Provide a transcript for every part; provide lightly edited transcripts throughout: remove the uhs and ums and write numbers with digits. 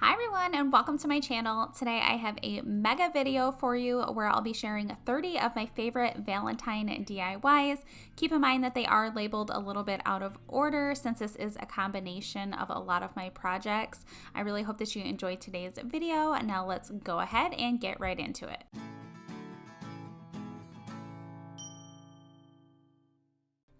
Hi everyone and welcome to my channel. Today I have a mega video for you where I'll be sharing 30 of my favorite Valentine DIYs. Keep in mind that they are labeled a little bit out of order since this is a combination of a lot of my projects. I really hope that you enjoyed today's video. Now let's go ahead and get right into it.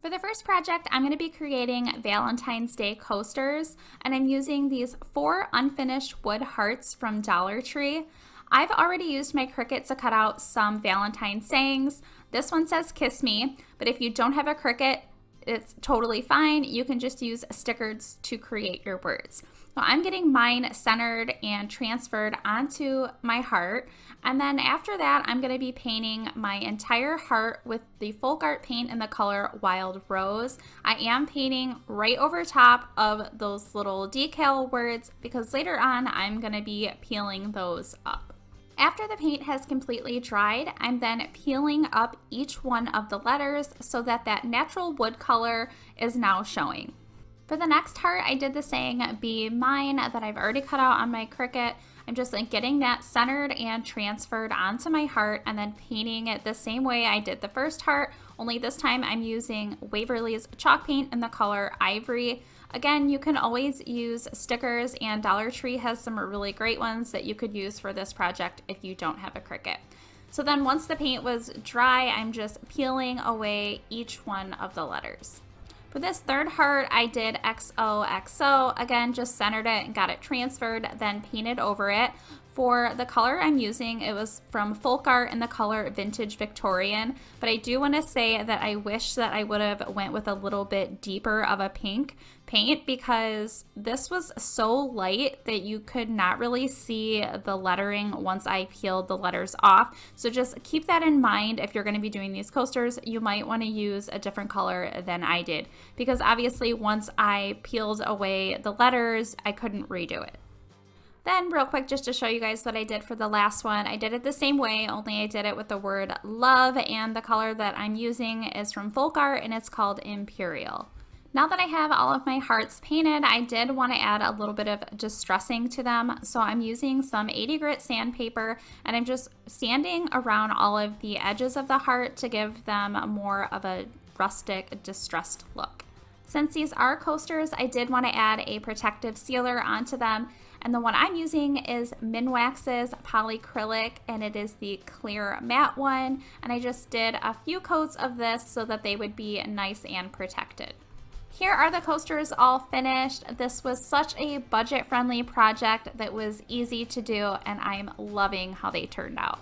For the first project, I'm going to be creating Valentine's Day coasters, and I'm using these 4 unfinished wood hearts from Dollar Tree. I've already used my Cricut to cut out some Valentine sayings. This one says "Kiss Me," but if you don't have a Cricut, it's totally fine. You can just use stickers to create your words. So I'm getting mine centered and transferred onto my heart. And then after that, I'm going to be painting my entire heart with the folk art paint in the color Wild Rose. I am painting right over top of those little decal words because later on I'm going to be peeling those up. After the paint has completely dried, I'm then peeling up each one of the letters so that that natural wood color is now showing. For the next heart, I did the saying "Be Mine" that I've already cut out on my Cricut. I'm just getting that centered and transferred onto my heart and then painting it the same way I did the first heart, only this time I'm using Waverly's chalk paint in the color Ivory. Again, you can always use stickers, and Dollar Tree has some really great ones that you could use for this project if you don't have a Cricut. So then once the paint was dry, I'm just peeling away each one of the letters. For this third heart, I did XOXO, again, just centered it and got it transferred, then painted over it. For the color I'm using, it was from Folk Art in the color Vintage Victorian, but I do want to say that I wish that I would have went with a little bit deeper of a pink paint because this was so light that you could not really see the lettering once I peeled the letters off. So just keep that in mind if you're going to be doing these coasters. You might want to use a different color than I did because obviously once I peeled away the letters, I couldn't redo it. Then real quick, just to show you guys what I did for the last one, I did it the same way, only I did it with the word love, and the color that I'm using is from Folk Art and it's called Imperial. Now that I have all of my hearts painted, I did want to add a little bit of distressing to them. So I'm using some 80 grit sandpaper and I'm just sanding around all of the edges of the heart to give them more of a rustic, distressed look. Since these are coasters, I did want to add a protective sealer onto them. And the one I'm using is Minwax's Polycrylic, and it is the clear matte one. And I just did a few coats of this so that they would be nice and protected. Here are the coasters all finished. This was such a budget-friendly project that was easy to do, and I'm loving how they turned out.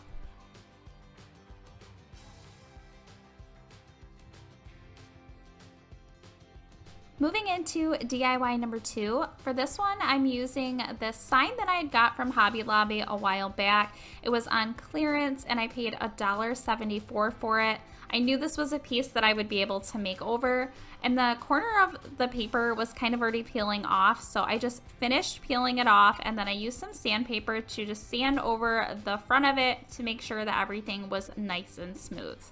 Moving into DIY number 2, for this one I'm using this sign that I got from Hobby Lobby a while back. It was on clearance and I paid $1.74 for it. I knew this was a piece that I would be able to make over, and the corner of the paper was kind of already peeling off, so I just finished peeling it off and then I used some sandpaper to just sand over the front of it to make sure that everything was nice and smooth.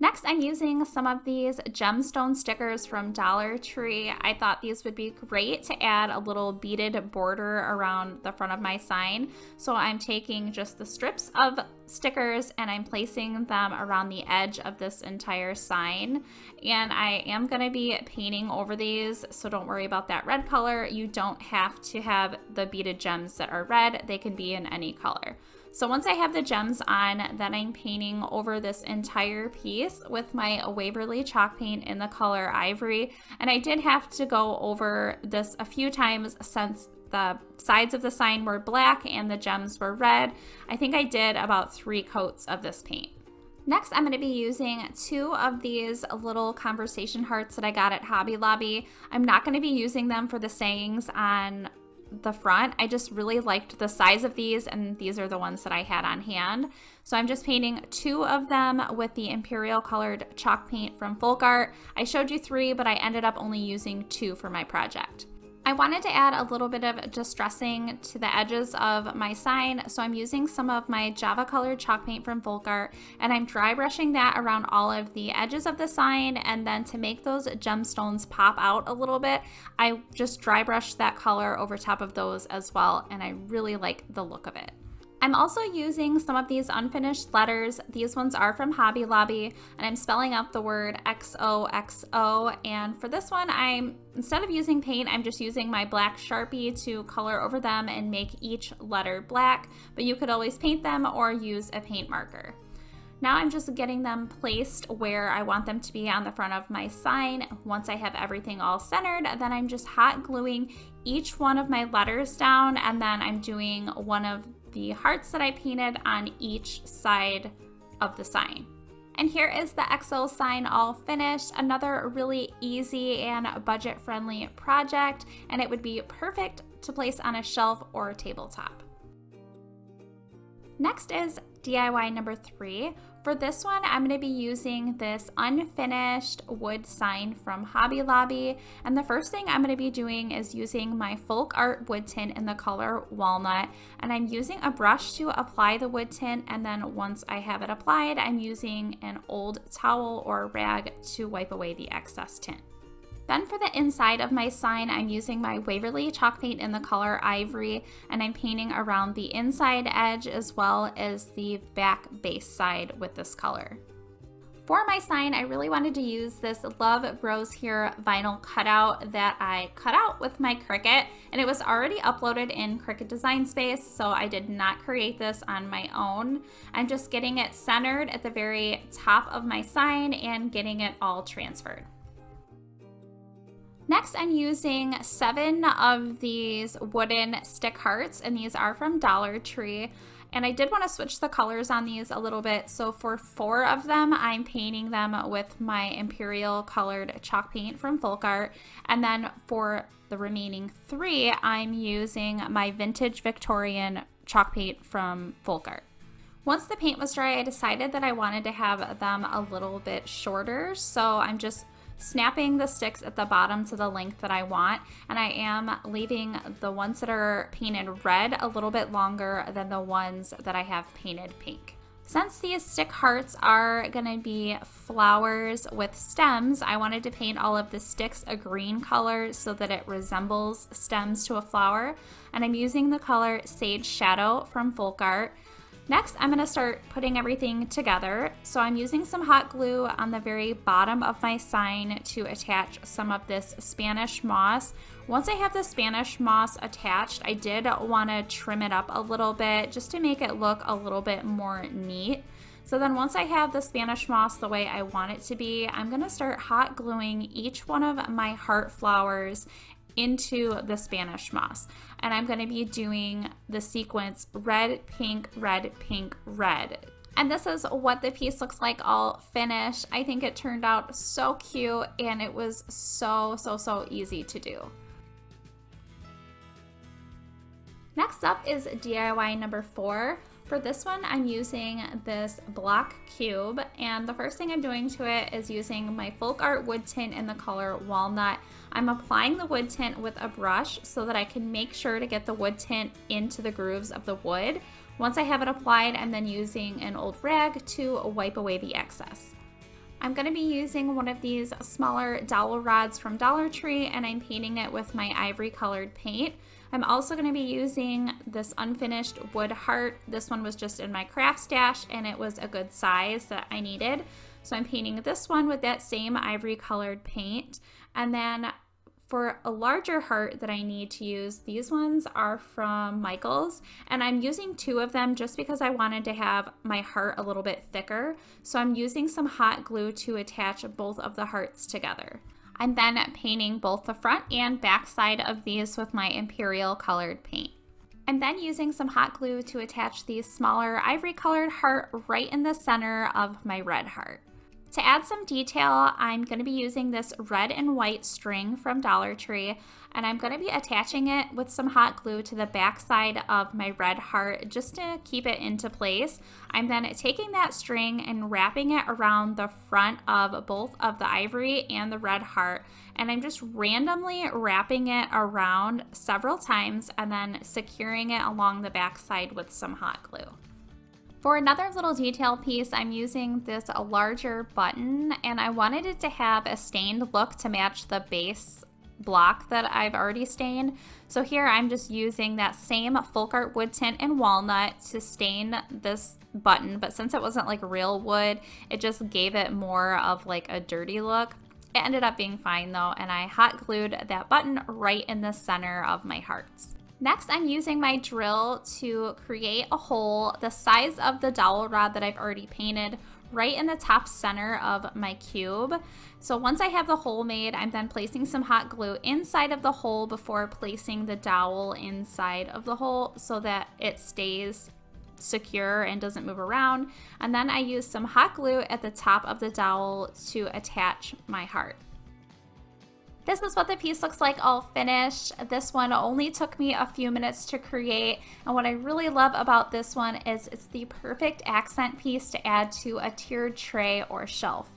Next, I'm using some of these gemstone stickers from Dollar Tree. I thought these would be great to add a little beaded border around the front of my sign. So I'm taking just the strips of stickers and I'm placing them around the edge of this entire sign. And I am going to be painting over these, so don't worry about that red color. You don't have to have the beaded gems that are red. They can be in any color. So once I have the gems on, then I'm painting over this entire piece with my Waverly chalk paint in the color Ivory. And I did have to go over this a few times since the sides of the sign were black and the gems were red. I think I did about 3 coats of this paint. Next, I'm going to be using 2 of these little conversation hearts that I got at Hobby Lobby. I'm not going to be using them for the sayings on the front. I just really liked the size of these, and these are the ones that I had on hand. So I'm just painting 2 of them with the Imperial colored chalk paint from Folk Art. I showed you 3, but I ended up only using 2 for my project. I wanted to add a little bit of distressing to the edges of my sign, so I'm using some of my Java colored chalk paint from Folk Art, and I'm dry brushing that around all of the edges of the sign, and then to make those gemstones pop out a little bit, I just dry brushed that color over top of those as well, and I really like the look of it. I'm also using some of these unfinished letters. These ones are from Hobby Lobby, and I'm spelling out the word XOXO. And for this one, instead of using paint, I'm just using my black Sharpie to color over them and make each letter black, but you could always paint them or use a paint marker. Now I'm just getting them placed where I want them to be on the front of my sign. Once I have everything all centered, then I'm just hot gluing each one of my letters down, and then I'm doing one of the hearts that I painted on each side of the sign. And here is the XO sign all finished. Another really easy and budget-friendly project, and it would be perfect to place on a shelf or a tabletop. Next is DIY number 3. For this one, I'm going to be using this unfinished wood sign from Hobby Lobby. And the first thing I'm going to be doing is using my Folk Art wood tint in the color Walnut. And I'm using a brush to apply the wood tint. And then once I have it applied, I'm using an old towel or rag to wipe away the excess tint. Then for the inside of my sign, I'm using my Waverly chalk paint in the color Ivory, and I'm painting around the inside edge as well as the back base side with this color. For my sign, I really wanted to use this Love Grows Here vinyl cutout that I cut out with my Cricut, and it was already uploaded in Cricut Design Space, so I did not create this on my own. I'm just getting it centered at the very top of my sign and getting it all transferred. Next, I'm using 7 of these wooden stick hearts, and these are from Dollar Tree. And I did want to switch the colors on these a little bit. So for 4 of them, I'm painting them with my Imperial colored chalk paint from Folk Art. And then for the remaining 3, I'm using my Vintage Victorian chalk paint from Folk Art. Once the paint was dry, I decided that I wanted to have them a little bit shorter. So I'm just snapping the sticks at the bottom to the length that I want, and I am leaving the ones that are painted red a little bit longer than the ones that I have painted pink. Since these stick hearts are gonna be flowers with stems, I wanted to paint all of the sticks a green color so that it resembles stems to a flower, and I'm using the color Sage Shadow from Folk Art. Next, I'm going to start putting everything together. So I'm using some hot glue on the very bottom of my sign to attach some of this Spanish moss. Once I have the Spanish moss attached, I did want to trim it up a little bit just to make it look a little bit more neat. So then once I have the Spanish moss the way I want it to be, I'm going to start hot gluing each one of my heart flowers into the Spanish moss. And I'm going to be doing the sequence red, pink, red, pink, red. And this is what the piece looks like all finished. I think it turned out so cute, and it was so easy to do. Next up is DIY number 4. For this one, I'm using this block cube, and the first thing I'm doing to it is using my Folk Art wood tint in the color Walnut. I'm applying the wood tint with a brush so that I can make sure to get the wood tint into the grooves of the wood. Once I have it applied, I'm then using an old rag to wipe away the excess. I'm going to be using one of these smaller dowel rods from Dollar Tree, and I'm painting it with my ivory colored paint. I'm also going to be using this unfinished wood heart. This one was just in my craft stash, and it was a good size that I needed. So I'm painting this one with that same ivory colored paint. And then for a larger heart that I need to use, these ones are from Michaels, and I'm using 2 of them just because I wanted to have my heart a little bit thicker. So I'm using some hot glue to attach both of the hearts together. I'm then painting both the front and back side of these with my Imperial colored paint. I'm then using some hot glue to attach the smaller ivory colored heart right in the center of my red heart. To add some detail, I'm going to be using this red and white string from Dollar Tree, and I'm going to be attaching it with some hot glue to the back side of my red heart just to keep it into place. I'm then taking that string and wrapping it around the front of both of the ivory and the red heart, and I'm just randomly wrapping it around several times and then securing it along the back side with some hot glue. For another little detail piece, I'm using this larger button, and I wanted it to have a stained look to match the base block that I've already stained. So here I'm just using that same folk art wood tint and walnut to stain this button, but since it wasn't like real wood, it just gave it more of like a dirty look. It ended up being fine though, and I hot glued that button right in the center of my hearts. Next, I'm using my drill to create a hole the size of the dowel rod that I've already painted right in the top center of my cube. So once I have the hole made, I'm then placing some hot glue inside of the hole before placing the dowel inside of the hole so that it stays secure and doesn't move around. And then I use some hot glue at the top of the dowel to attach my heart. This is what the piece looks like all finished. This one only took me a few minutes to create, and what I really love about this one is it's the perfect accent piece to add to a tiered tray or shelf.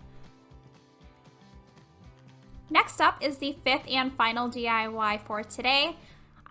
Next up is the fifth and final DIY for today.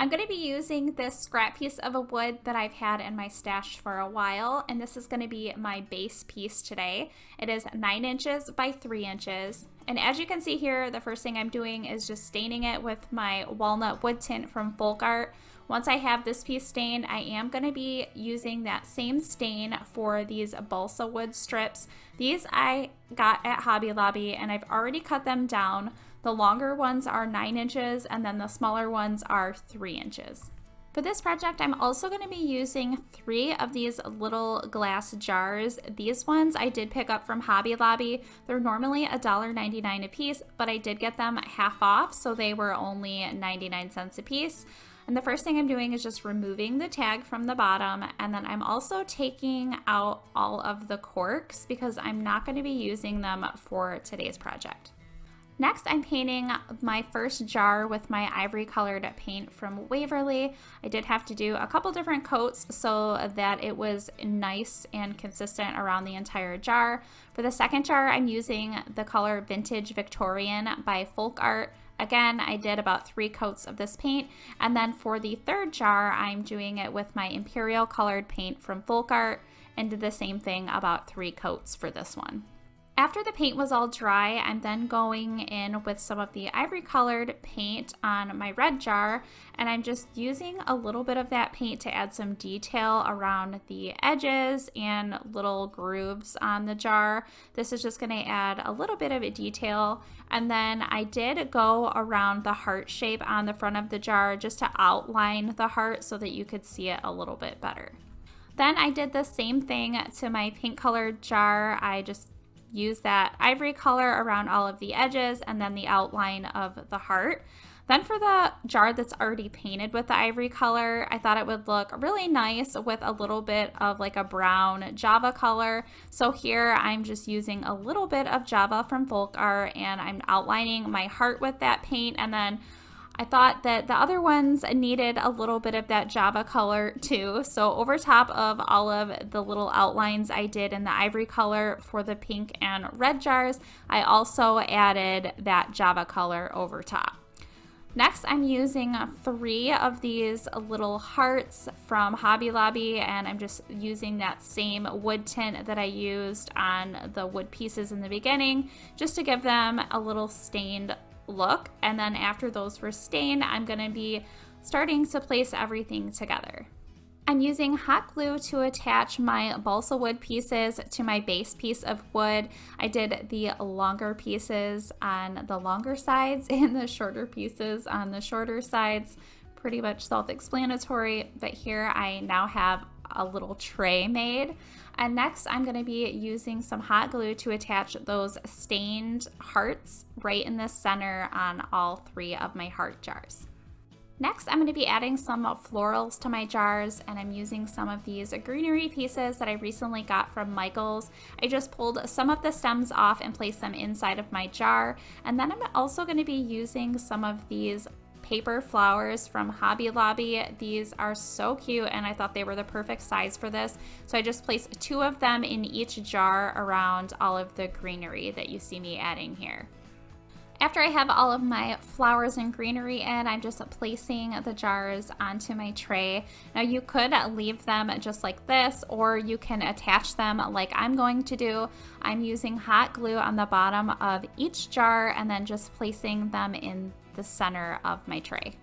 I'm going to be using this scrap piece of a wood that I've had in my stash for a while, and this is going to be my base piece today. It is 9 inches by 3 inches, and as you can see here, the first thing I'm doing is just staining it with my walnut wood tint from Folk Art. Once I have this piece stained, I am going to be using that same stain for these balsa wood strips. These I got at Hobby Lobby, and I've already cut them down. The longer ones are 9 inches, and then the smaller ones are 3 inches. For this project, I'm also going to be using 3 of these little glass jars. These ones I did pick up from Hobby Lobby. They're normally $1.99 a piece, but I did get them half off, so they were only 99 cents a piece. And the first thing I'm doing is just removing the tag from the bottom, and then I'm also taking out all of the corks because I'm not going to be using them for today's project. Next, I'm painting my first jar with my ivory colored paint from Waverly. I did have to do a couple different coats so that it was nice and consistent around the entire jar. For the second jar, I'm using the color Vintage Victorian by Folk Art. Again, I did about 3 coats of this paint. And then for the third jar, I'm doing it with my Imperial colored paint from Folk Art and did the same thing, about 3 coats for this one. After the paint was all dry, I'm then going in with some of the ivory colored paint on my red jar, and I'm just using a little bit of that paint to add some detail around the edges and little grooves on the jar. This is just going to add a little bit of a detail, and then I did go around the heart shape on the front of the jar just to outline the heart so that you could see it a little bit better. Then I did the same thing to my pink colored jar. I just use that ivory color around all of the edges and then the outline of the heart. Then for the jar that's already painted with the ivory color, I thought it would look really nice with a little bit of like a brown Java color. So here I'm just using a little bit of Java from Folk Art, and I'm outlining my heart with that paint, and then I thought that the other ones needed a little bit of that Java color too. So over top of all of the little outlines I did in the ivory color for the pink and red jars, I also added that Java color over top. Next, I'm using 3 of these little hearts from Hobby Lobby, and I'm just using that same wood tint that I used on the wood pieces in the beginning, just to give them a little stained look. And then after those were stained, I'm going to be starting to place everything together. I'm using hot glue to attach my balsa wood pieces to my base piece of wood. I did the longer pieces on the longer sides and the shorter pieces on the shorter sides. Pretty much self-explanatory, but here I now have a little tray made. And next I'm going to be using some hot glue to attach those stained hearts right in the center on all 3 of my heart jars. Next, I'm going to be adding some florals to my jars, and I'm using some of these greenery pieces that I recently got from Michael's. I just pulled some of the stems off and placed them inside of my jar. And then I'm also going to be using some of these paper flowers from Hobby Lobby. These are so cute, and I thought they were the perfect size for this. So I just placed 2 of them in each jar around all of the greenery that you see me adding here. After I have all of my flowers and greenery in, I'm just placing the jars onto my tray. Now you could leave them just like this, or you can attach them like I'm going to do. I'm using hot glue on the bottom of each jar and then just placing them in the center of my tray.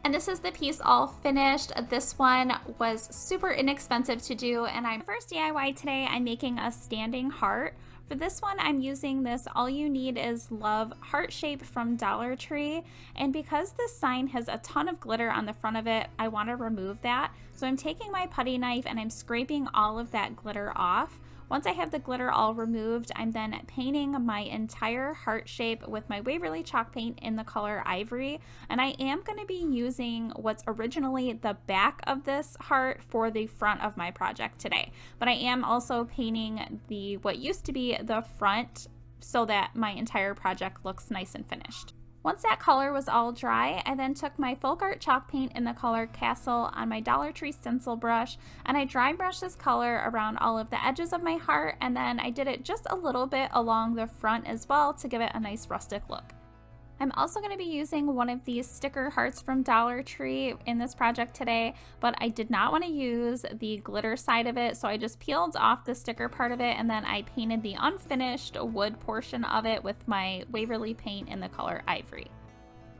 And this is the piece all finished. This one was super inexpensive to do, and I'm first DIY today. I'm making a standing heart. For this one, I'm using this All You Need Is Love heart shape from Dollar Tree. And because this sign has a ton of glitter on the front of it, I want to remove that. So I'm taking my putty knife and I'm scraping all of that glitter off. Once I have the glitter all removed, I'm then painting my entire heart shape with my Waverly chalk paint in the color Ivory. And I am going to be using what's originally the back of this heart for the front of my project today. But I am also painting what used to be the front so that my entire project looks nice and finished. Once that color was all dry, I then took my folk art chalk paint in the color Castle on my Dollar Tree stencil brush, and I dry brushed this color around all of the edges of my heart, and then I did it just a little bit along the front as well to give it a nice rustic look. I'm also going to be using one of these sticker hearts from Dollar Tree in this project today, but I did not want to use the glitter side of it, so I just peeled off the sticker part of it and then I painted the unfinished wood portion of it with my Waverly paint in the color Ivory.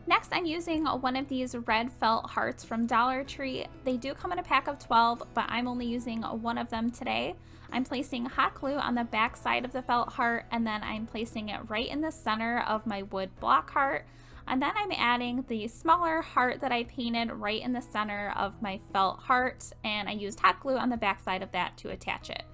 Next, I'm using one of these red felt hearts from Dollar Tree. They do come in a pack of 12, but I'm only using one of them today. I'm placing hot glue on the back side of the felt heart, and then I'm placing it right in the center of my wood block heart. And then I'm adding the smaller heart that I painted right in the center of my felt heart, and I used hot glue on the back side of that to attach it.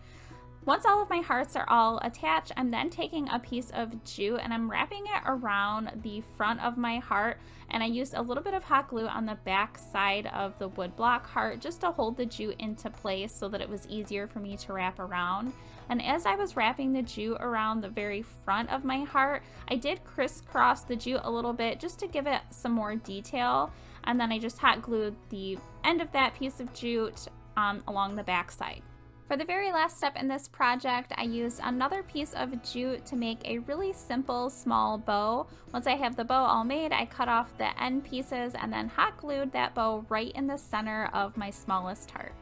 Once all of my hearts are all attached, I'm then taking a piece of jute and I'm wrapping it around the front of my heart, and I used a little bit of hot glue on the back side of the wood block heart just to hold the jute into place so that it was easier for me to wrap around. And as I was wrapping the jute around the very front of my heart, I did crisscross the jute a little bit just to give it some more detail, and then I just hot glued the end of that piece of jute along the back side. For the very last step in this project, I used another piece of jute to make a really simple small bow. Once I have the bow all made, I cut off the end pieces and then hot glued that bow right in the center of my smallest heart.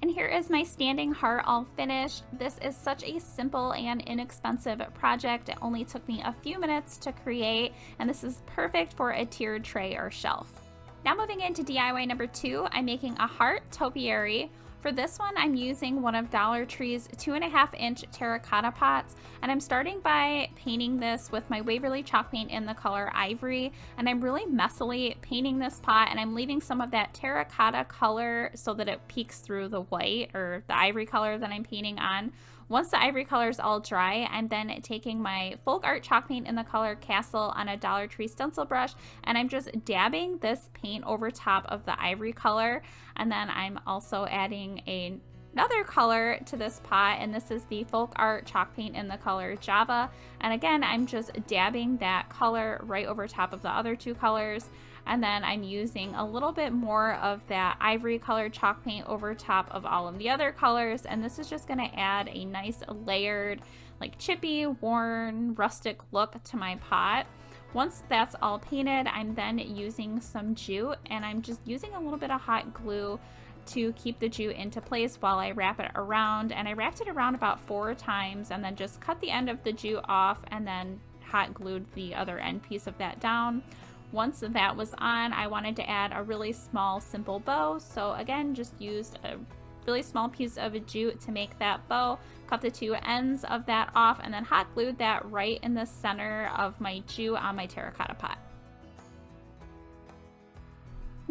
And here is my standing heart all finished. This is such a simple and inexpensive project. It only took me a few minutes to create, and this is perfect for a tiered tray or shelf. Now moving into DIY number 2, I'm making a heart topiary. For this one, I'm using one of Dollar Tree's 2.5-inch terracotta pots, and I'm starting by painting this with my Waverly chalk paint in the color Ivory, and I'm really messily painting this pot, and I'm leaving some of that terracotta color so that it peeks through the white or the ivory color that I'm painting on. Once the ivory color is all dry, I'm then taking my folk art chalk paint in the color Castle on a Dollar Tree stencil brush, and I'm just dabbing this paint over top of the ivory color, and then I'm also adding another color to this pot, and this is the folk art chalk paint in the color Java, and again I'm just dabbing that color right over top of the other 2 colors. And then I'm using a little bit more of that ivory colored chalk paint over top of all of the other colors, and this is just going to add a nice layered, like chippy, worn, rustic look to my pot. Once that's all painted, I'm then using some jute, and I'm just using a little bit of hot glue to keep the jute into place while I wrap it around. And I wrapped it around about 4 times and then just cut the end of the jute off and then hot glued the other end piece of that down. Once that was on, I wanted to add a really small, simple bow. So again, just used a really small piece of jute to make that bow, cut the 2 ends of that off, and then hot glued that right in the center of my jute on my terracotta pot.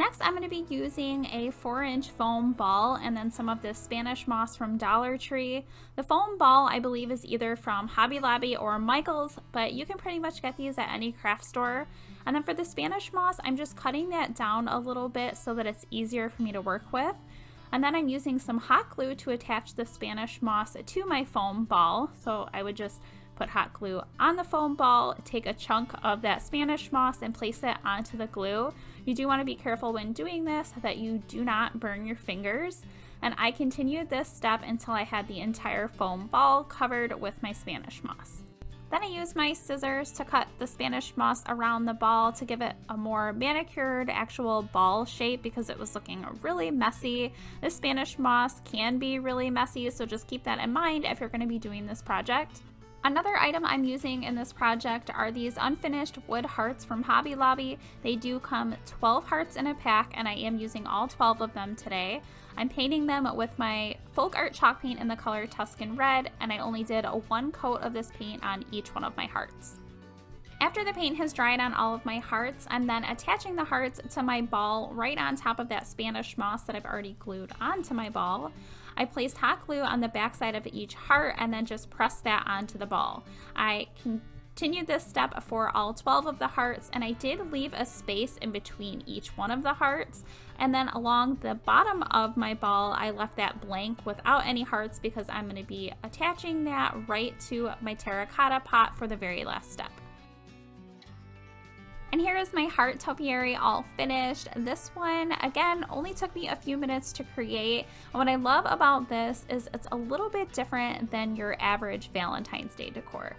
Next, I'm going to be using a 4-inch foam ball and then some of this Spanish moss from Dollar Tree. The foam ball, I believe, is either from Hobby Lobby or Michael's, but you can pretty much get these at any craft store. And then for the Spanish moss, I'm just cutting that down a little bit so that it's easier for me to work with. And then I'm using some hot glue to attach the Spanish moss to my foam ball. So I would just put hot glue on the foam ball, take a chunk of that Spanish moss and place it onto the glue. You do want to be careful when doing this that you do not burn your fingers. And I continued this step until I had the entire foam ball covered with my Spanish moss. Then I used my scissors to cut the Spanish moss around the ball to give it a more manicured actual ball shape because it was looking really messy. The Spanish moss can be really messy, so just keep that in mind if you're going to be doing this project. Another item I'm using in this project are these unfinished wood hearts from Hobby Lobby. They do come 12 hearts in a pack, and I am using all 12 of them today. I'm painting them with my folk art chalk paint in the color Tuscan Red, and I only did one coat of this paint on each one of my hearts. After the paint has dried on all of my hearts, I'm then attaching the hearts to my ball right on top of that Spanish moss that I've already glued onto my ball. I placed hot glue on the back side of each heart and then just pressed that onto the ball. I continued this step for all 12 of the hearts, and I did leave a space in between each one of the hearts. And then along the bottom of my ball, I left that blank without any hearts because I'm going to be attaching that right to my terracotta pot for the very last step. And here is my heart topiary all finished. This one, again, only took me a few minutes to create. And what I love about this is it's a little bit different than your average Valentine's Day decor.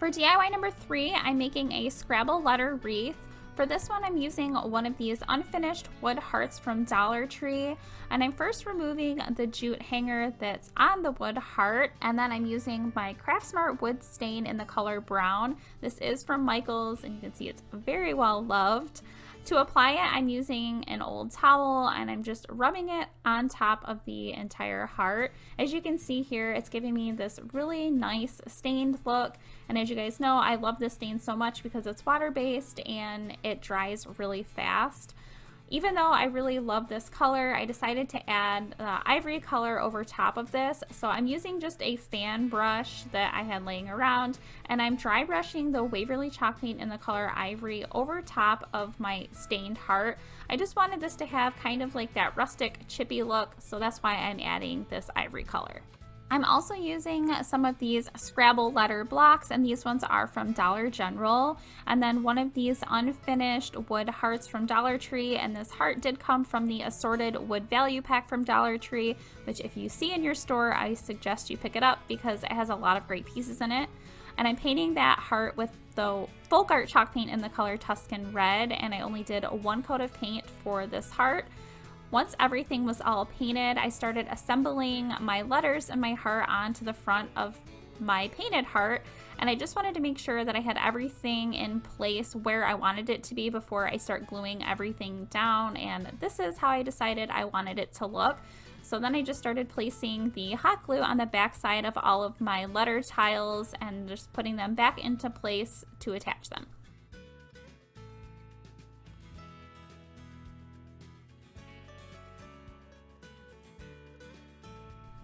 For DIY number 3, I'm making a Scrabble letter wreath. For this one, I'm using one of these unfinished wood hearts from Dollar Tree, and I'm first removing the jute hanger that's on the wood heart, and then I'm using my Craft Smart wood stain in the color brown. This is from Michael's, and you can see it's very well loved. To apply it, I'm using an old towel and I'm just rubbing it on top of the entire heart. As you can see here, it's giving me this really nice stained look. And as you guys know, I love this stain so much because it's water-based and it dries really fast. Even though I really love this color, I decided to add the ivory color over top of this. So I'm using just a fan brush that I had laying around, and I'm dry brushing the Waverly chalk paint in the color ivory over top of my stained heart. I just wanted this to have kind of like that rustic chippy look, so that's why I'm adding this ivory color. I'm also using some of these Scrabble letter blocks, and these ones are from Dollar General, and then one of these unfinished wood hearts from Dollar Tree, and this heart did come from the assorted wood value pack from Dollar Tree, which if you see in your store, I suggest you pick it up because it has a lot of great pieces in it. And I'm painting that heart with the folk art chalk paint in the color Tuscan Red, and I only did one coat of paint for this heart. Once everything was all painted, I started assembling my letters and my heart onto the front of my painted heart, and I just wanted to make sure that I had everything in place where I wanted it to be before I start gluing everything down, and this is how I decided I wanted it to look. So then I just started placing the hot glue on the back side of all of my letter tiles and just putting them back into place to attach them.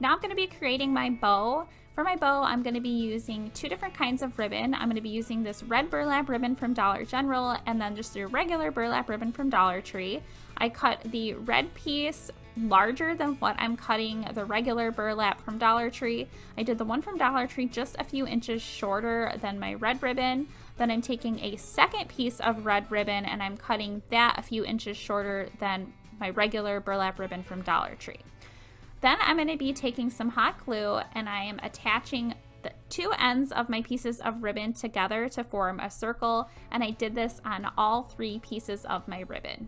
Now I'm going to be creating my bow. For my bow, I'm going to be using two different kinds of ribbon. I'm going to be using this red burlap ribbon from Dollar General and then just a regular burlap ribbon from Dollar Tree. I cut the red piece larger than what I'm cutting the regular burlap from Dollar Tree. I did the one from Dollar Tree just a few inches shorter than my red ribbon. Then I'm taking a second piece of red ribbon and I'm cutting that a few inches shorter than my regular burlap ribbon from Dollar Tree. Then I'm going to be taking some hot glue and I am attaching the two ends of my pieces of ribbon together to form a circle, and I did this on all three pieces of my ribbon.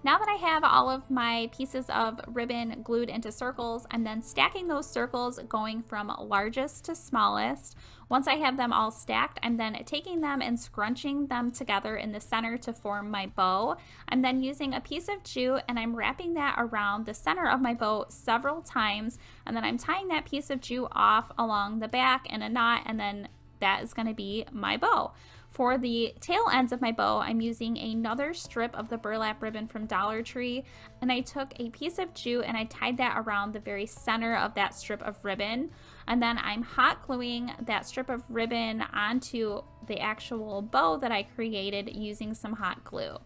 Now that I have all of my pieces of ribbon glued into circles, I'm then stacking those circles going from largest to smallest. Once I have them all stacked, I'm then taking them and scrunching them together in the center to form my bow. I'm then using a piece of jute and I'm wrapping that around the center of my bow several times, and then I'm tying that piece of jute off along the back in a knot, and then that is going to be my bow. For the tail ends of my bow, I'm using another strip of the burlap ribbon from Dollar Tree, and I took a piece of jute and I tied that around the very center of that strip of ribbon, and then I'm hot gluing that strip of ribbon onto the actual bow that I created using some hot glue.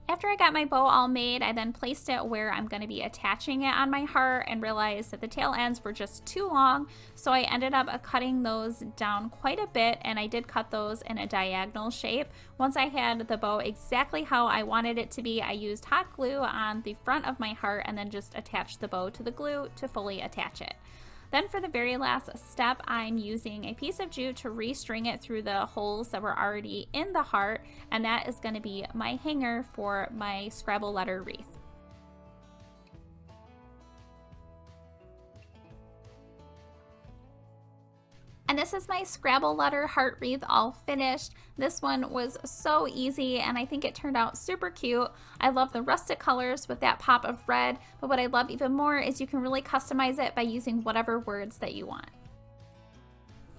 After I got my bow all made, I then placed it where I'm going to be attaching it on my heart and realized that the tail ends were just too long, so I ended up cutting those down quite a bit, and I did cut those in a diagonal shape. Once I had the bow exactly how I wanted it to be, I used hot glue on the front of my heart and then just attached the bow to the glue to fully attach it. Then for the very last step, I'm using a piece of jute to restring it through the holes that were already in the heart, and that is going to be my hanger for my Scrabble letter wreath. And this is my Scrabble letter heart wreath all finished. This one was so easy and I think it turned out super cute. I love the rustic colors with that pop of red, but what I love even more is you can really customize it by using whatever words that you want.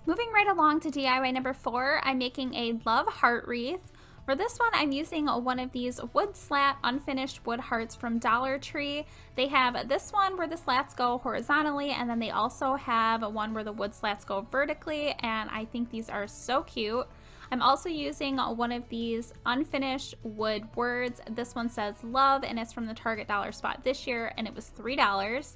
Moving right along to DIY number 4, I'm making a love heart wreath. For this one, I'm using one of these wood slat unfinished wood hearts from Dollar Tree. They have this one where the slats go horizontally, and then they also have one where the wood slats go vertically, and I think these are so cute. I'm also using one of these unfinished wood words. This one says love, and it's from the Target dollar spot this year, and it was $3.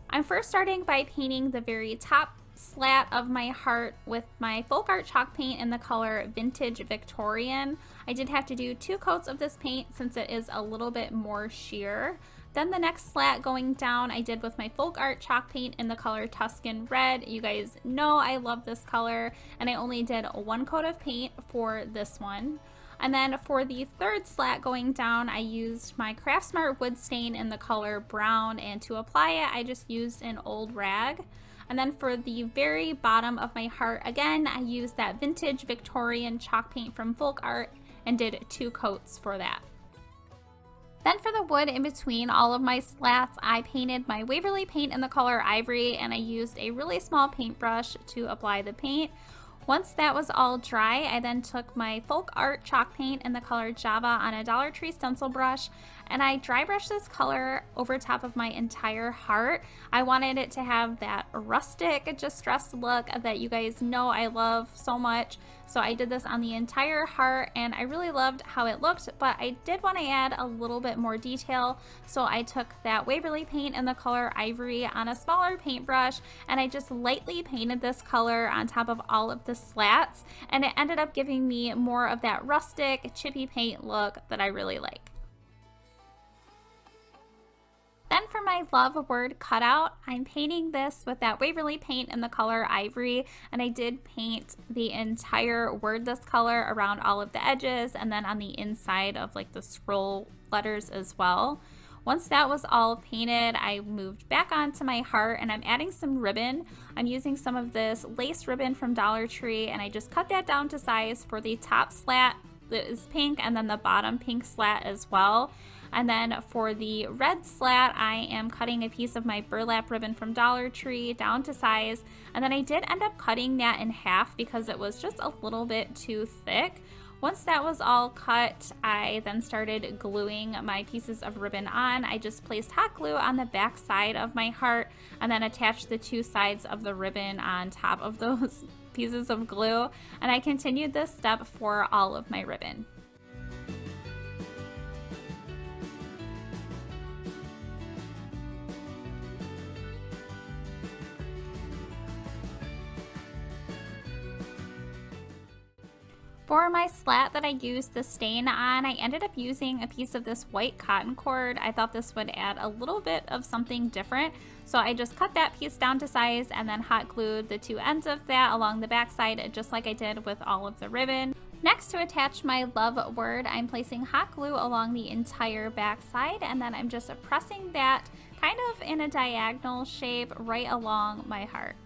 I'm first starting by painting the very top slat of my heart with my folk art chalk paint in the color Vintage Victorian. I did have to do 2 coats of this paint since it is a little bit more sheer. Then the next slat going down I did with my folk art chalk paint in the color Tuscan Red. You guys know I love this color, and I only did 1 coat of paint for this one. And then for the third slat going down, I used my Craft Smart wood stain in the color brown, and to apply it I just used an old rag. And then for the very bottom of my heart, again, I used that Vintage Victorian chalk paint from Folk Art and did 2 coats for that. Then for the wood in between all of my slats, I painted my Waverly paint in the color Ivory, and I used a really small paintbrush to apply the paint. Once that was all dry, I then took my Folk Art chalk paint in the color Java on a Dollar Tree stencil brush, and I dry brushed this color over top of my entire heart. I wanted it to have that rustic, distressed look that you guys know I love so much. So I did this on the entire heart, and I really loved how it looked, but I did want to add a little bit more detail. So I took that Waverly paint in the color Ivory on a smaller paintbrush, and I just lightly painted this color on top of all of the slats, and it ended up giving me more of that rustic, chippy paint look that I really like. Then for my love word cutout, I'm painting this with that Waverly paint in the color Ivory, and I did paint the entire word this color around all of the edges and then on the inside of like the scroll letters as well. Once that was all painted, I moved back onto my heart and I'm adding some ribbon. I'm using some of this lace ribbon from Dollar Tree, and I just cut that down to size for the top slat that is pink and then the bottom pink slat as well. And then for the red slat, I am cutting a piece of my burlap ribbon from Dollar Tree down to size. And then I did end up cutting that in half because it was just a little bit too thick. Once that was all cut, I then started gluing my pieces of ribbon on. I just placed hot glue on the back side of my heart and then attached the 2 sides of the ribbon on top of those pieces of glue. And I continued this step for all of my ribbon. For my slat that I used the stain on, I ended up using a piece of this white cotton cord. I thought this would add a little bit of something different, so I just cut that piece down to size and then hot glued the 2 ends of that along the back side just like I did with all of the ribbon. Next, to attach my love word, I'm placing hot glue along the entire back side, and then I'm just pressing that kind of in a diagonal shape right along my heart.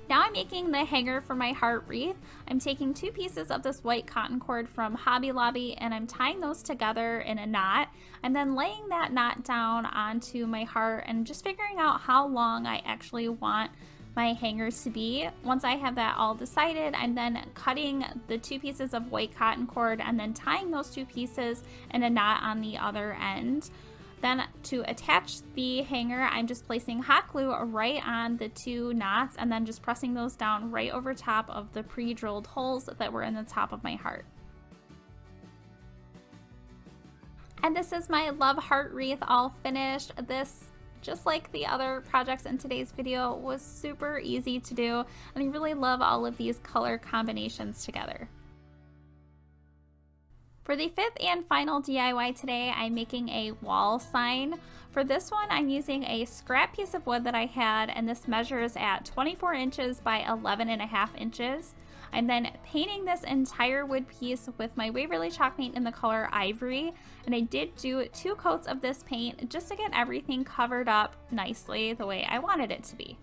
Now I'm making the hanger for my heart wreath. I'm taking 2 pieces of this white cotton cord from Hobby Lobby and I'm tying those together in a knot. I'm then laying that knot down onto my heart and just figuring out how long I actually want my hangers to be. Once I have that all decided, I'm then cutting the 2 pieces of white cotton cord and then tying those 2 pieces in a knot on the other end. Then to attach the hanger, I'm just placing hot glue right on the 2 knots and then just pressing those down right over top of the pre-drilled holes that were in the top of my heart. And this is my love heart wreath all finished. This, just like the other projects in today's video, was super easy to do, and I really love all of these color combinations together. For the 5th and final DIY today, I'm making a wall sign. For this one, I'm using a scrap piece of wood that I had, and this measures at 24 inches by 11.5 inches. I'm then painting this entire wood piece with my Waverly chalk paint in the color Ivory, and I did do 2 coats of this paint just to get everything covered up nicely the way I wanted it to be.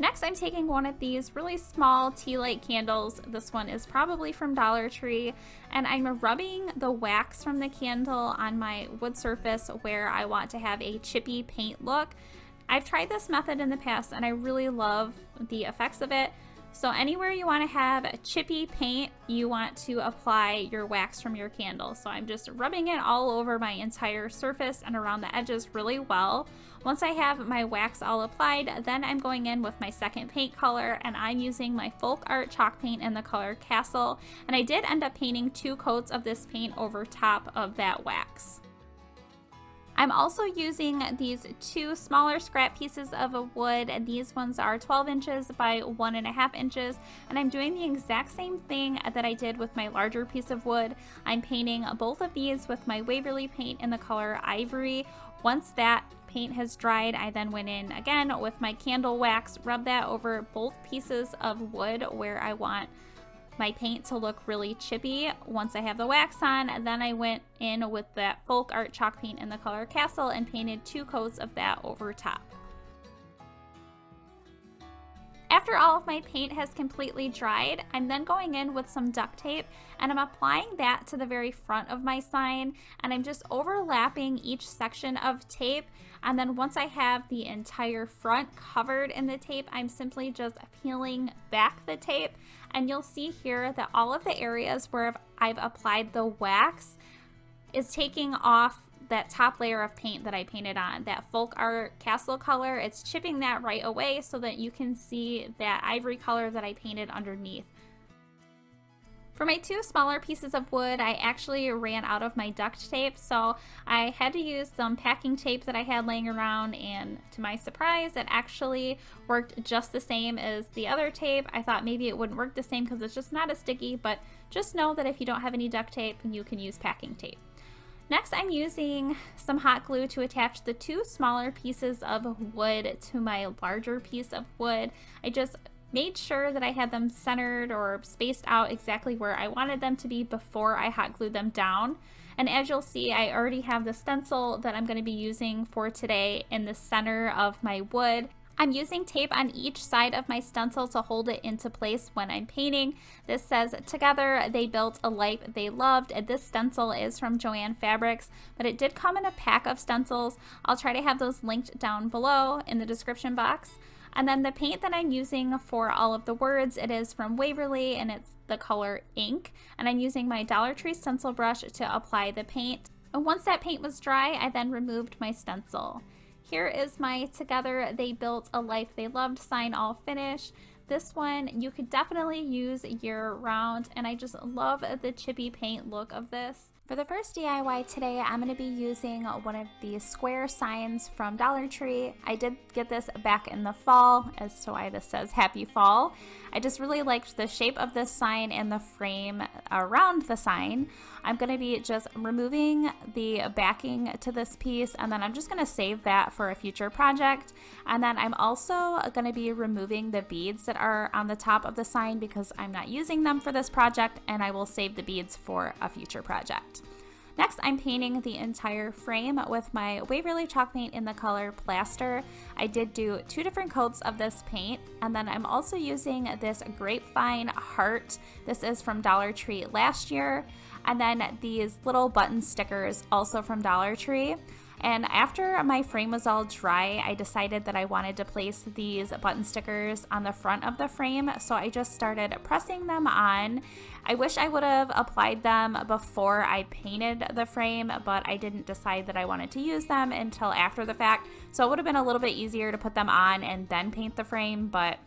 Next, I'm taking one of these really small tea light candles. This one is probably from Dollar Tree, and I'm rubbing the wax from the candle on my wood surface where I want to have a chippy paint look. I've tried this method in the past and I really love the effects of it. So anywhere you want to have chippy paint, you want to apply your wax from your candle. So I'm just rubbing it all over my entire surface and around the edges really well. Once I have my wax all applied, then I'm going in with my second paint color, and I'm using my Folk Art chalk paint in the color Castle. And I did end up painting 2 coats of this paint over top of that wax. I'm also using these 2 smaller scrap pieces of wood, and these ones are 12 inches by 1.5 inches, and I'm doing the exact same thing that I did with my larger piece of wood. I'm painting both of these with my Waverly paint in the color Ivory. Once that paint has dried, I then went in again with my candle wax, rubbed that over both pieces of wood where I want my paint to look really chippy. Once I have the wax on, then I went in with that Folk Art chalk paint in the color Castle and painted 2 coats of that over top. After all of my paint has completely dried, I'm then going in with some duct tape and I'm applying that to the very front of my sign, and I'm just overlapping each section of tape, and then once I have the entire front covered in the tape, I'm simply just peeling back the tape, and you'll see here that all of the areas where I've applied the wax is taking off that top layer of paint that I painted on, that Folk Art Castle color. It's chipping that right away so that you can see that ivory color that I painted underneath. For my 2 smaller pieces of wood, I actually ran out of my duct tape, so I had to use some packing tape that I had laying around, and to my surprise, it actually worked just the same as the other tape. I thought maybe it wouldn't work the same because it's just not as sticky, but just know that if you don't have any duct tape, you can use packing tape. Next, I'm using some hot glue to attach the 2 smaller pieces of wood to my larger piece of wood. I just made sure that I had them centered or spaced out exactly where I wanted them to be before I hot glued them down. And as you'll see, I already have the stencil that I'm going to be using for today in the center of my wood. I'm using tape on each side of my stencil to hold it into place when I'm painting. This says, "Together they built a life they loved." And this stencil is from Joann Fabrics, but it did come in a pack of stencils. I'll try to have those linked down below in the description box. And then the paint that I'm using for all of the words, it is from Waverly and it's the color Ink. And I'm using my Dollar Tree stencil brush to apply the paint. And once that paint was dry, I then removed my stencil. Here is my "Together They Built a Life They Loved" sign all finished. This one you could definitely use year round, and I just love the chippy paint look of this. For the first DIY today, I'm going to be using one of these square signs from Dollar Tree. I did get this back in the fall, as to why this says Happy Fall. I just really liked the shape of this sign and the frame around the sign. I'm going to be just removing the backing to this piece, and then I'm just going to save that for a future project. And then I'm also going to be removing the beads that are on the top of the sign because I'm not using them for this project, and I will save the beads for a future project. Next, I'm painting the entire frame with my Waverly chalk paint in the color Plaster. I did do 2 different coats of this paint, and then I'm also using this Grapevine heart. This is from Dollar Tree last year, and then these little button stickers also from Dollar Tree. And after my frame was all dry, I decided that I wanted to place these button stickers on the front of the frame, so I just started pressing them on. I wish I would have applied them before I painted the frame, but I didn't decide that I wanted to use them until after the fact, so it would have been a little bit easier to put them on and then paint the frame, but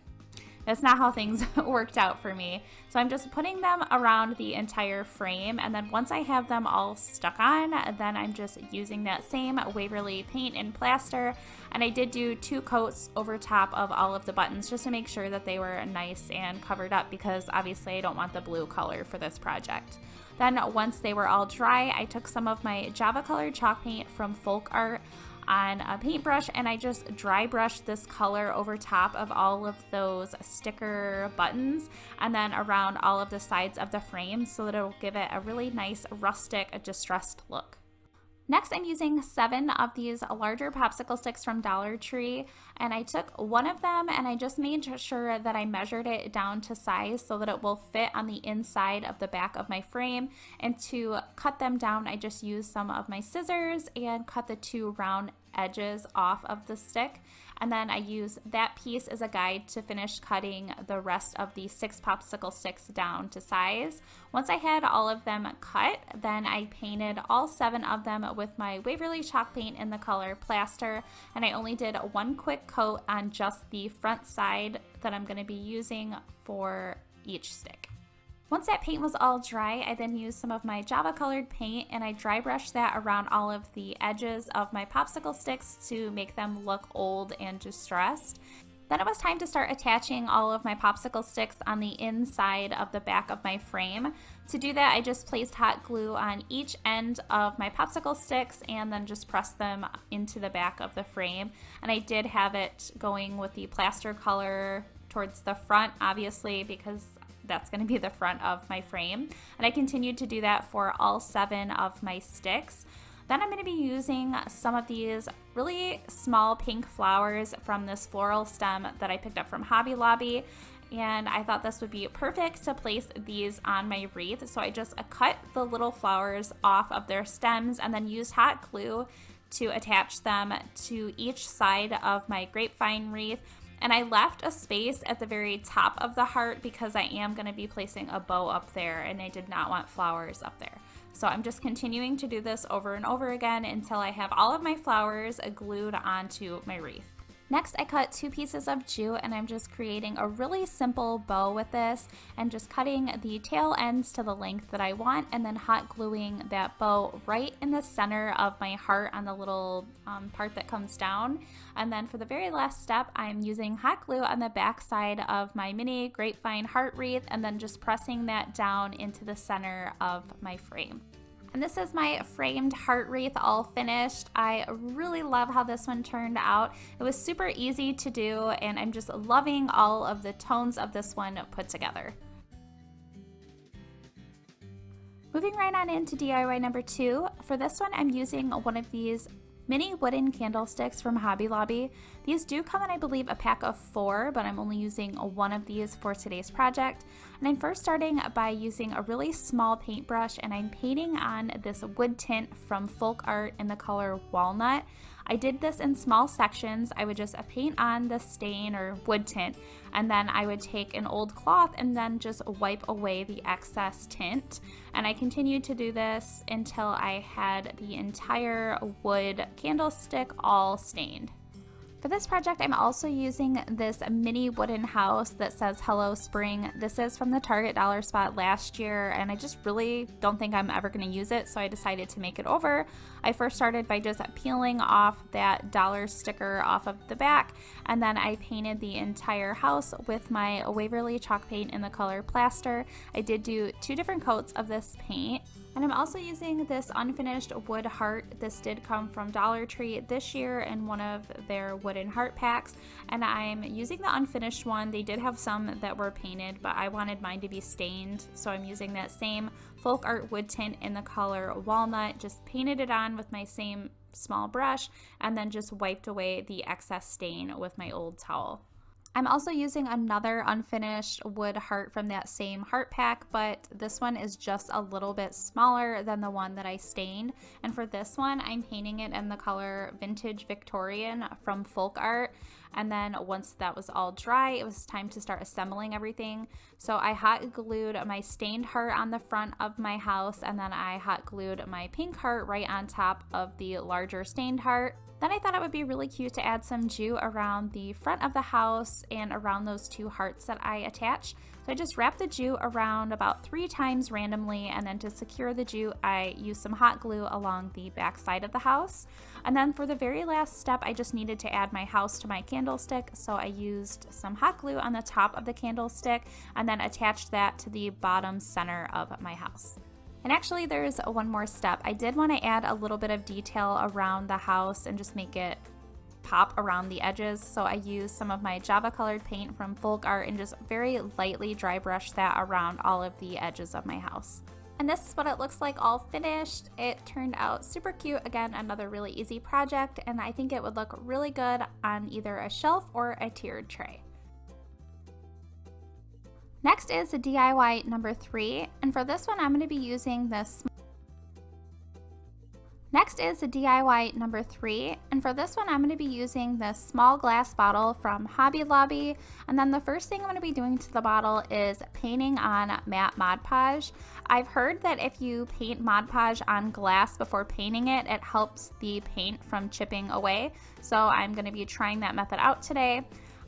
that's not how things worked out for me. So I'm just putting them around the entire frame, and then once I have them all stuck on, then I'm just using that same Waverly paint and plaster, and I did do 2 coats over top of all of the buttons just to make sure that they were nice and covered up, because obviously I don't want the blue color for this project. Then once they were all dry, I took some of my Java colored chalk paint from Folk Art on a paintbrush, and I just dry brushed this color over top of all of those sticker buttons and then around all of the sides of the frame so that it'll give it a really nice rustic, distressed look. Next, I'm using 7 of these larger popsicle sticks from Dollar Tree, and I took one of them and I just made sure that I measured it down to size so that it will fit on the inside of the back of my frame. And to cut them down, I just used some of my scissors and cut the 2 round edges off of the stick, and then I use that piece as a guide to finish cutting the rest of the 6 popsicle sticks down to size. Once I had all of them cut, then I painted all 7 of them with my Waverly chalk paint in the color Plaster, and I only did 1 quick coat on just the front side that I'm going to be using for each stick. Once that paint was all dry, I then used some of my Java colored paint and I dry brushed that around all of the edges of my popsicle sticks to make them look old and distressed. Then it was time to start attaching all of my popsicle sticks on the inside of the back of my frame. To do that, I just placed hot glue on each end of my popsicle sticks and then just pressed them into the back of the frame. And I did have it going with the plaster color towards the front, obviously, because that's going to be the front of my frame. And I continued to do that for all 7 of my sticks. Then I'm going to be using some of these really small pink flowers from this floral stem that I picked up from Hobby Lobby. And I thought this would be perfect to place these on my wreath. So I just cut the little flowers off of their stems and then used hot glue to attach them to each side of my grapevine wreath. And I left a space at the very top of the heart because I am going to be placing a bow up there and I did not want flowers up there. So I'm just continuing to do this over and over again until I have all of my flowers glued onto my wreath. Next, I cut 2 pieces of jute and I'm just creating a really simple bow with this and just cutting the tail ends to the length that I want and then hot gluing that bow right in the center of my heart on the little part that comes down. And then for the very last step, I'm using hot glue on the back side of my mini grapevine heart wreath and then just pressing that down into the center of my frame. And this is my framed heart wreath all finished. I really love how this one turned out. It was super easy to do and I'm just loving all of the tones of this one put together. Moving right on into DIY number 2. For this one, I'm using one of these mini wooden candlesticks from Hobby Lobby. These do come in, I believe, a pack of 4, but I'm only using one of these for today's project. And I'm first starting by using a really small paintbrush and I'm painting on this wood tint from Folk Art in the color Walnut. I did this in small sections. I would just paint on the stain or wood tint, and then I would take an old cloth and then just wipe away the excess tint. And I continued to do this until I had the entire wood candlestick all stained. For this project, I'm also using this mini wooden house that says Hello Spring. This is from the Target dollar spot last year, and I just really don't think I'm ever going to use it, so I decided to make it over. I first started by just peeling off that dollar sticker off of the back, and then I painted the entire house with my Waverly chalk paint in the color Plaster. I did do 2 different coats of this paint. And I'm also using this unfinished wood heart. This did come from Dollar Tree this year in one of their wooden heart packs. And I'm using the unfinished one. They did have some that were painted, but I wanted mine to be stained. So I'm using that same folk art wood tint in the color Walnut. Just painted it on with my same small brush and then just wiped away the excess stain with my old towel. I'm also using another unfinished wood heart from that same heart pack, but this one is just a little bit smaller than the one that I stained. And for this one, I'm painting it in the color Vintage Victorian from Folk Art. And then once that was all dry, it was time to start assembling everything. So I hot glued my stained heart on the front of my house, and then I hot glued my pink heart right on top of the larger stained heart. Then I thought it would be really cute to add some jute around the front of the house and around those 2 hearts that I attached. So I just wrapped the jute around about 3 times randomly, and then to secure the jute, I used some hot glue along the back side of the house. And then for the very last step, I just needed to add my house to my candlestick, so I used some hot glue on the top of the candlestick and then attached that to the bottom center of my house. And actually there's one more step. I did want to add a little bit of detail around the house and just make it pop around the edges. So I used some of my Java colored paint from Folk Art and just very lightly dry brushed that around all of the edges of my house. And this is what it looks like all finished. It turned out super cute. Again, another really easy project, and I think it would look really good on either a shelf or a tiered tray. Next is the DIY number 3, and for this one I'm going to be using this. Next is the DIY number 3, and for this one I'm going to be using this small glass bottle from Hobby Lobby. And then the first thing I'm going to be doing to the bottle is painting on matte Mod Podge. I've heard that if you paint Mod Podge on glass before painting it, it helps the paint from chipping away. So I'm going to be trying that method out today.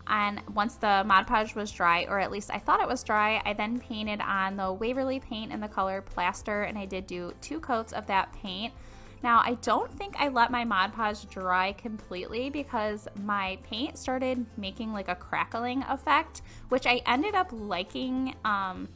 And once the Mod Podge was dry, or at least I thought it was dry, I then painted on the Waverly paint in the color Plaster, and I did do 2 coats of that paint. Now, I don't think I let my Mod Podge dry completely because my paint started making like a crackling effect, which I ended up liking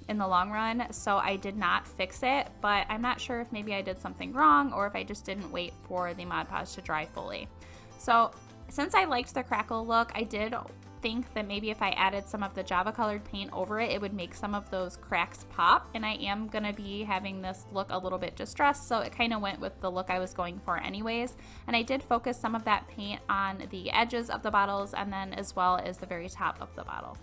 in the long run, so I did not fix it, but I'm not sure if maybe I did something wrong or if I just didn't wait for the Mod Podge to dry fully. So since I liked the crackle look, I did think that maybe if I added some of the Java colored paint over it, it would make some of those cracks pop. And I am gonna be having this look a little bit distressed, so it kind of went with the look I was going for anyways. And I did focus some of that paint on the edges of the bottles and then as well as the very top of the bottle.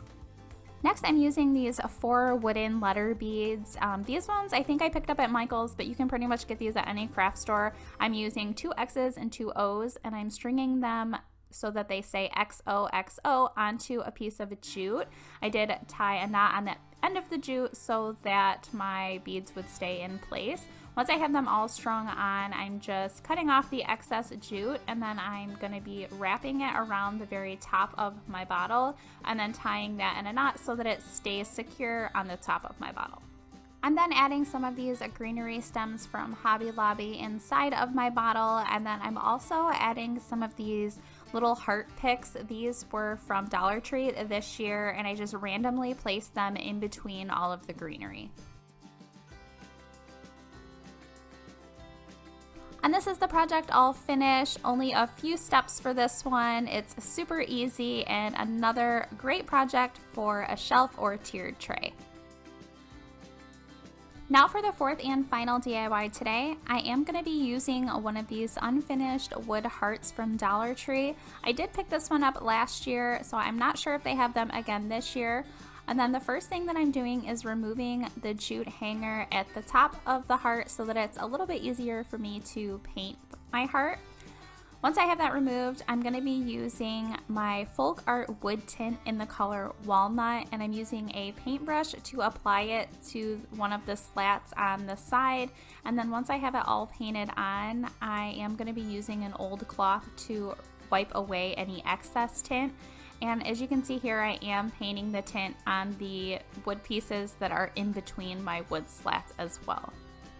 Next, I'm using these 4 wooden letter beads. These ones I think I picked up at Michael's, but you can pretty much get these at any craft store. I'm using 2 X's and 2 O's, and I'm stringing them so that they say XOXO onto a piece of jute. I did tie a knot on the end of the jute so that my beads would stay in place. Once I have them all strung on, I'm just cutting off the excess jute, and then I'm going to be wrapping it around the very top of my bottle and then tying that in a knot so that it stays secure on the top of my bottle. I'm then adding some of these greenery stems from Hobby Lobby inside of my bottle, and then I'm also adding some of these little heart picks. These were from Dollar Tree this year, and I just randomly placed them in between all of the greenery. And this is the project all finished. Only a few steps for this one. It's super easy and another great project for a shelf or tiered tray. Now for the 4th and final DIY today, I am going to be using one of these unfinished wood hearts from Dollar Tree. I did pick this one up last year, so I'm not sure if they have them again this year. And then the first thing that I'm doing is removing the jute hanger at the top of the heart so that it's a little bit easier for me to paint my heart. Once I have that removed, I'm going to be using my Folk Art wood tint in the color Walnut, and I'm using a paintbrush to apply it to one of the slats on the side. And then once I have it all painted on, I am going to be using an old cloth to wipe away any excess tint. And as you can see here, I am painting the tint on the wood pieces that are in between my wood slats as well.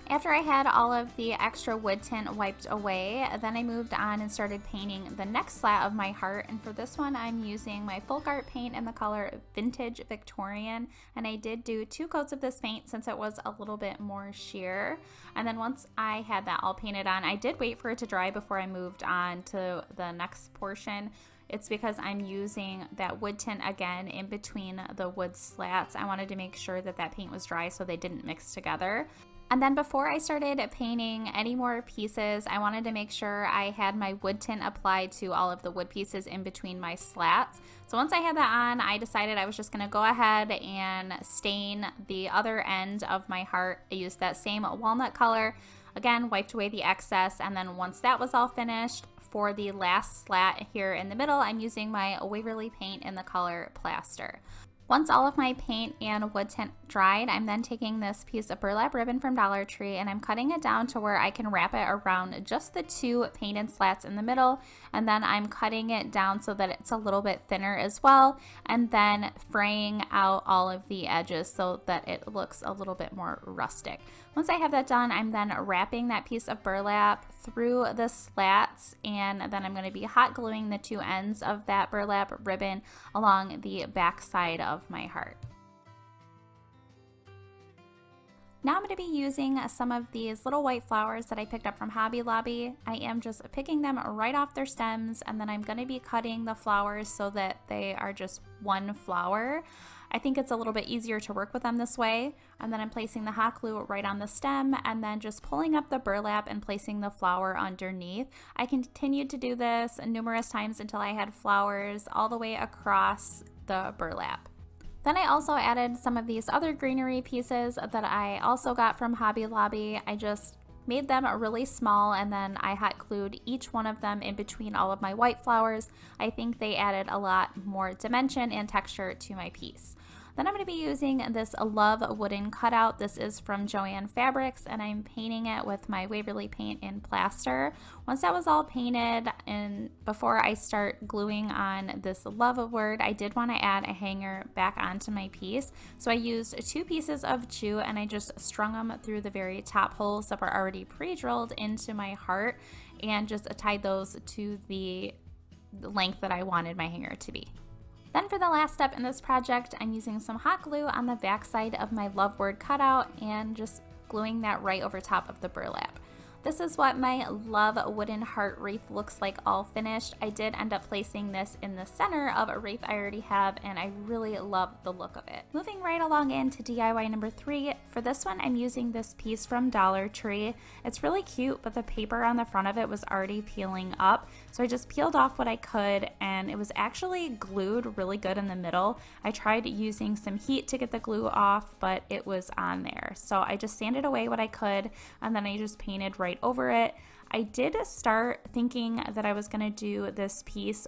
After I had all of the extra wood tint wiped away, then I moved on and started painting the next slat of my heart. And for this one, I'm using my folk art paint in the color Vintage Victorian. And I did do 2 coats of this paint since it was a little bit more sheer. And then once I had that all painted on, I did wait for it to dry before I moved on to the next portion. It's because I'm using that wood tint again in between the wood slats. I wanted to make sure that that paint was dry so they didn't mix together. And then before I started painting any more pieces, I wanted to make sure I had my wood tint applied to all of the wood pieces in between my slats. So once I had that on, I decided I was just gonna go ahead and stain the other end of my heart. I used that same walnut color. Again, wiped away the excess, and then once that was all finished, for the last slat here in the middle, I'm using my Waverly paint in the color Plaster. Once all of my paint and wood tint dried, I'm then taking this piece of burlap ribbon from Dollar Tree and I'm cutting it down to where I can wrap it around just the 2 painted slats in the middle, and then I'm cutting it down so that it's a little bit thinner as well, and then fraying out all of the edges so that it looks a little bit more rustic. Once I have that done, I'm then wrapping that piece of burlap through the slats, and then I'm going to be hot gluing the 2 ends of that burlap ribbon along the back side of my heart. Now I'm going to be using some of these little white flowers that I picked up from Hobby Lobby. I am just picking them right off their stems, and then I'm going to be cutting the flowers so that they are just one flower. I think it's a little bit easier to work with them this way. And then I'm placing the hot glue right on the stem and then just pulling up the burlap and placing the flower underneath. I continued to do this numerous times until I had flowers all the way across the burlap. Then I also added some of these other greenery pieces that I also got from Hobby Lobby. I just made them really small and then I hot glued each one of them in between all of my white flowers. I think they added a lot more dimension and texture to my piece. Then I'm going to be using this Love wooden cutout. This is from Joann Fabrics, and I'm painting it with my Waverly paint in Plaster. Once that was all painted, and before I start gluing on this Love word, I did want to add a hanger back onto my piece. So I used 2 pieces of jute and I just strung them through the very top holes that were already pre-drilled into my heart and just tied those to the length that I wanted my hanger to be. Then for the last step in this project, I'm using some hot glue on the back side of my Love word cutout and just gluing that right over top of the burlap. This is what my Love wooden heart wreath looks like all finished. I did end up placing this in the center of a wreath I already have, and I really love the look of it. Moving right along into DIY number 3, for this one I'm using this piece from Dollar Tree. It's really cute, but the paper on the front of it was already peeling up, so I just peeled off what I could, and it was actually glued really good in the middle. I tried using some heat to get the glue off, but it was on there. So I just sanded away what I could, and then I just painted right over it. I did start thinking that I was going to do this piece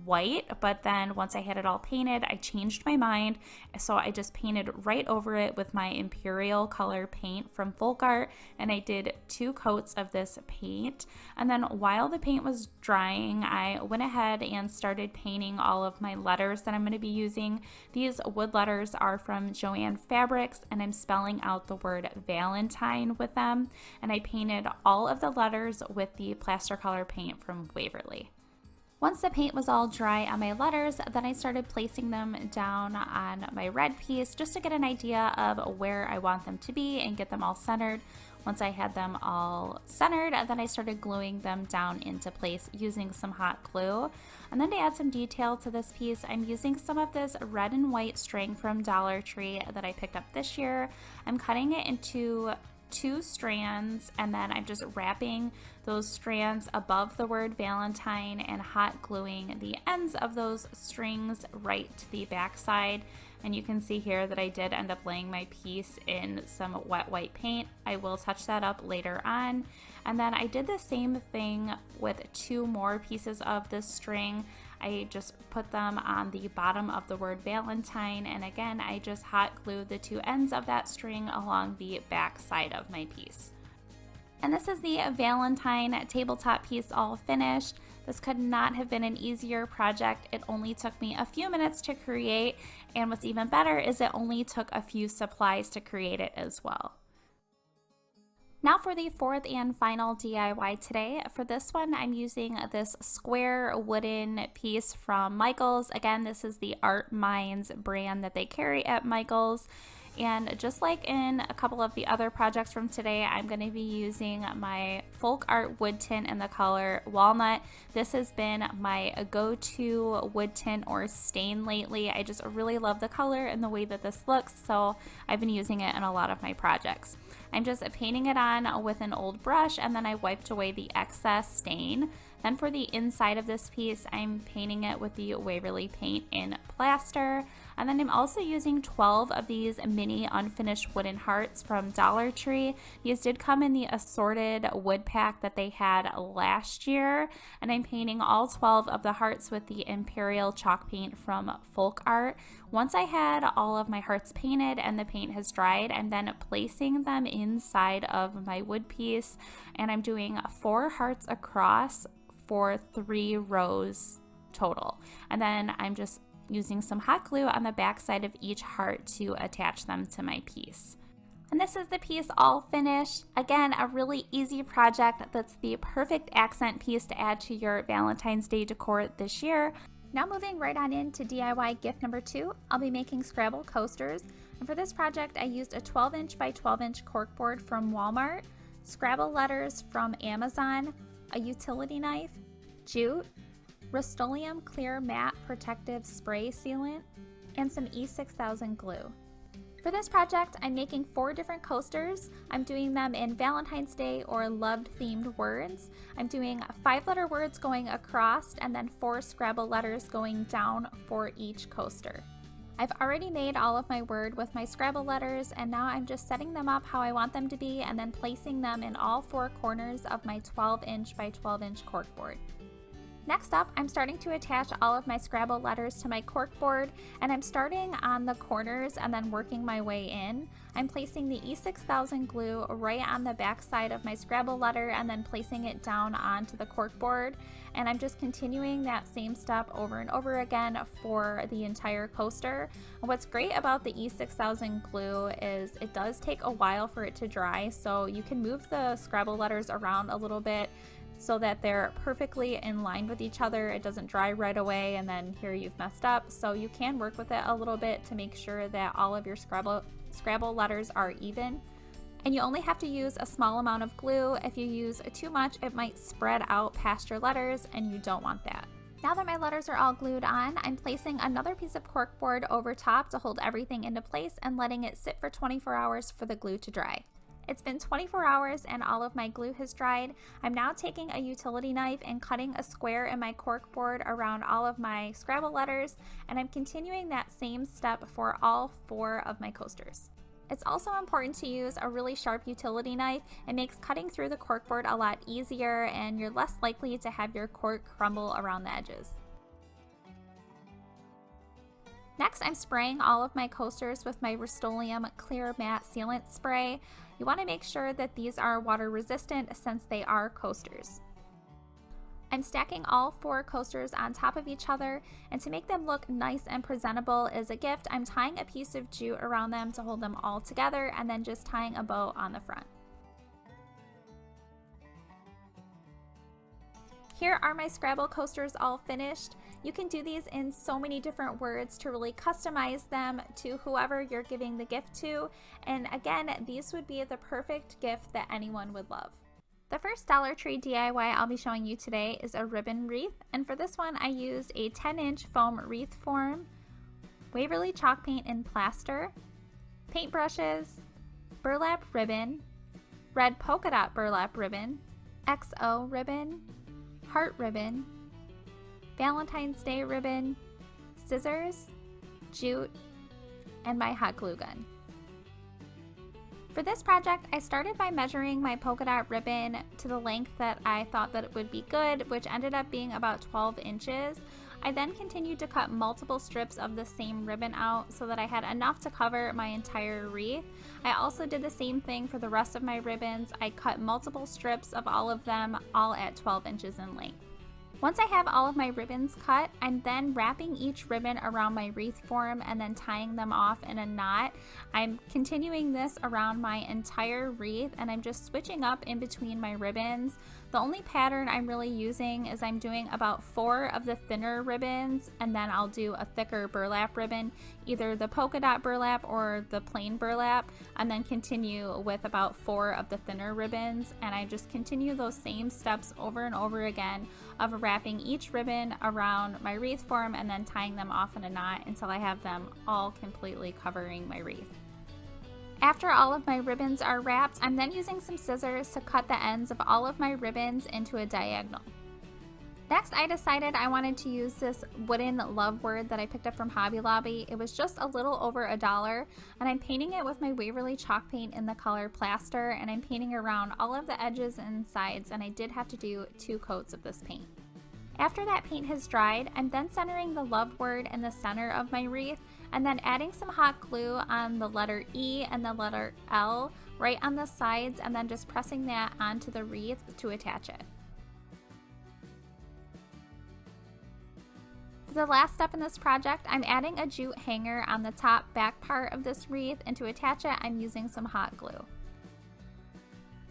white, but then once I had it all painted, I changed my mind. So I just painted right over it with my Imperial color paint from Folk Art, and I did 2 coats of this paint. And then while the paint was drying, I went ahead and started painting all of my letters that I'm going to be using. These wood letters are from Joann Fabrics, and I'm spelling out the word Valentine with them. And I painted all of the letters with the plaster color paint from Waverly. Once the paint was all dry on my letters, then I started placing them down on my red piece just to get an idea of where I want them to be and get them all centered. Once I had them all centered, then I started gluing them down into place using some hot glue. And then to add some detail to this piece, I'm using some of this red and white string from Dollar Tree that I picked up this year. I'm cutting it into 2 strands, and then I'm just wrapping those strands above the word Valentine and hot gluing the ends of those strings right to the back side. And you can see here that I did end up laying my piece in some wet white paint. I will touch that up later on. And then I did the same thing with 2 more pieces of this string. I just put them on the bottom of the word Valentine, and again I just hot glued the 2 ends of that string along the back side of my piece. And this is the Valentine tabletop piece all finished. This could not have been an easier project. It only took me a few minutes to create, and what's even better is it only took a few supplies to create it as well. Now for the fourth and final DIY today. For this one, I'm using this square wooden piece from Michaels. Again, this is the Art Minds brand that they carry at Michaels. And just like in a couple of the other projects from today, I'm going to be using my folk art wood tint in the color Walnut. This has been my go-to wood tint or stain lately. I just really love the color and the way that this looks, so I've been using it in a lot of my projects. I'm just painting it on with an old brush, and then I wiped away the excess stain. Then for the inside of this piece, I'm painting it with the Waverly paint in plaster. And then I'm also using 12 of these mini unfinished wooden hearts from Dollar Tree. These did come in the assorted wood pack that they had last year. And I'm painting all 12 of the hearts with the Imperial chalk paint from Folk Art. Once I had all of my hearts painted and the paint has dried, I'm then placing them inside of my wood piece. And I'm doing 4 hearts across for 3 rows total. And then I'm just using some hot glue on the back side of each heart to attach them to my piece. And this is the piece all finished. Again, a really easy project that's the perfect accent piece to add to your Valentine's Day decor this year. Now moving right on into DIY gift number 2, I'll be making Scrabble coasters. And for this project, I used a 12-inch by 12-inch corkboard from Walmart, Scrabble letters from Amazon, a utility knife, jute, Rust-Oleum Clear Matte Protective Spray Sealant, and some E6000 glue. For this project, I'm making 4 different coasters. I'm doing them in Valentine's Day or loved themed words. I'm doing 5-letter words going across and then 4 Scrabble letters going down for each coaster. I've already made all of my word with my Scrabble letters, and now I'm just setting them up how I want them to be and then placing them in all 4 corners of my 12-inch by 12-inch corkboard. Next up, I'm starting to attach all of my Scrabble letters to my corkboard, and I'm starting on the corners and then working my way in. I'm placing the E6000 glue right on the back side of my Scrabble letter and then placing it down onto the corkboard, and I'm just continuing that same step over and over again for the entire coaster. And what's great about the E6000 glue is it does take a while for it to dry, so you can move the Scrabble letters around a little bit so that they're perfectly in line with each other. It doesn't dry right away and then here you've messed up. So you can work with it a little bit to make sure that all of your Scrabble letters are even. And you only have to use a small amount of glue. If you use too much, it might spread out past your letters, and you don't want that. Now that my letters are all glued on, I'm placing another piece of corkboard over top to hold everything into place and letting it sit for 24 hours for the glue to dry. It's been 24 hours and all of my glue has dried. I'm now taking a utility knife and cutting a square in my corkboard around all of my Scrabble letters, and I'm continuing that same step for all 4 of my coasters. It's also important to use a really sharp utility knife. It makes cutting through the corkboard a lot easier, and you're less likely to have your cork crumble around the edges. Next, I'm spraying all of my coasters with my Rust-Oleum Clear Matte Sealant Spray. You want to make sure that these are water resistant since they are coasters. I'm stacking all 4 coasters on top of each other, and to make them look nice and presentable as a gift, I'm tying a piece of jute around them to hold them all together and then just tying a bow on the front. Here are my Scrabble coasters all finished. You can do these in so many different words to really customize them to whoever you're giving the gift to. And again, these would be the perfect gift that anyone would love. The first Dollar Tree DIY I'll be showing you today is a ribbon wreath. And for this one, I used a 10-inch foam wreath form, Waverly chalk paint and plaster, paintbrushes, burlap ribbon, red polka dot burlap ribbon, XO ribbon, heart ribbon, Valentine's Day ribbon, scissors, jute, and my hot glue gun. For this project, I started by measuring my polka dot ribbon to the length that I thought that it would be good, which ended up being about 12 inches. I then continued to cut multiple strips of the same ribbon out so that I had enough to cover my entire wreath. I also did the same thing for the rest of my ribbons. I cut multiple strips of all of them, all at 12 inches in length. Once I have all of my ribbons cut, I'm then wrapping each ribbon around my wreath form and then tying them off in a knot. I'm continuing this around my entire wreath, and I'm just switching up in between my ribbons. The only pattern I'm really using is I'm doing about 4 of the thinner ribbons, and then I'll do a thicker burlap ribbon, either the polka dot burlap or the plain burlap, and then continue with about 4 of the thinner ribbons. And I just continue those same steps over and over again of wrapping each ribbon around my wreath form and then tying them off in a knot until I have them all completely covering my wreath. After all of my ribbons are wrapped, I'm then using some scissors to cut the ends of all of my ribbons into a diagonal. Next, I decided I wanted to use this wooden love word that I picked up from Hobby Lobby. It was just a little over $1, and I'm painting it with my Waverly chalk paint in the color Plaster, and I'm painting around all of the edges and sides, and I did have to do 2 coats of this paint. After that paint has dried, I'm then centering the love word in the center of my wreath, and then adding some hot glue on the letter E and the letter L right on the sides, and then just pressing that onto the wreath to attach it. For the last step in this project, I'm adding a jute hanger on the top back part of this wreath, and to attach it, I'm using some hot glue.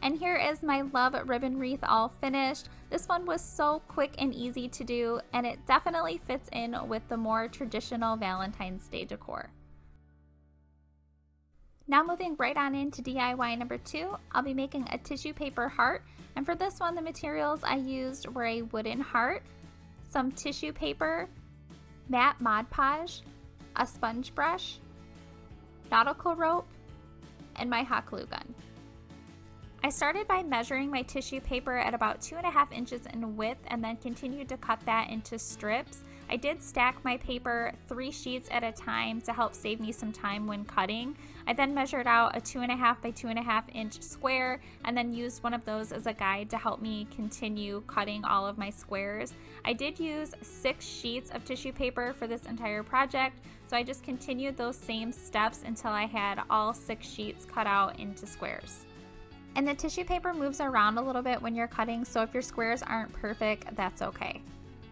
And here is my love ribbon wreath all finished. This one was so quick and easy to do, and it definitely fits in with the more traditional Valentine's Day decor. Now moving right on into DIY number 2, I'll be making a tissue paper heart, and for this one the materials I used were a wooden heart, some tissue paper, matte Mod Podge, a sponge brush, nautical rope, and my hot glue gun. I started by measuring my tissue paper at about 2.5 inches in width and then continued to cut that into strips. I did stack my paper 3 sheets at a time to help save me some time when cutting. I then measured out a 2.5 by 2.5 inch square and then used one of those as a guide to help me continue cutting all of my squares. I did use 6 sheets of tissue paper for this entire project, so I just continued those same steps until I had all 6 sheets cut out into squares. And the tissue paper moves around a little bit when you're cutting, so if your squares aren't perfect, that's okay.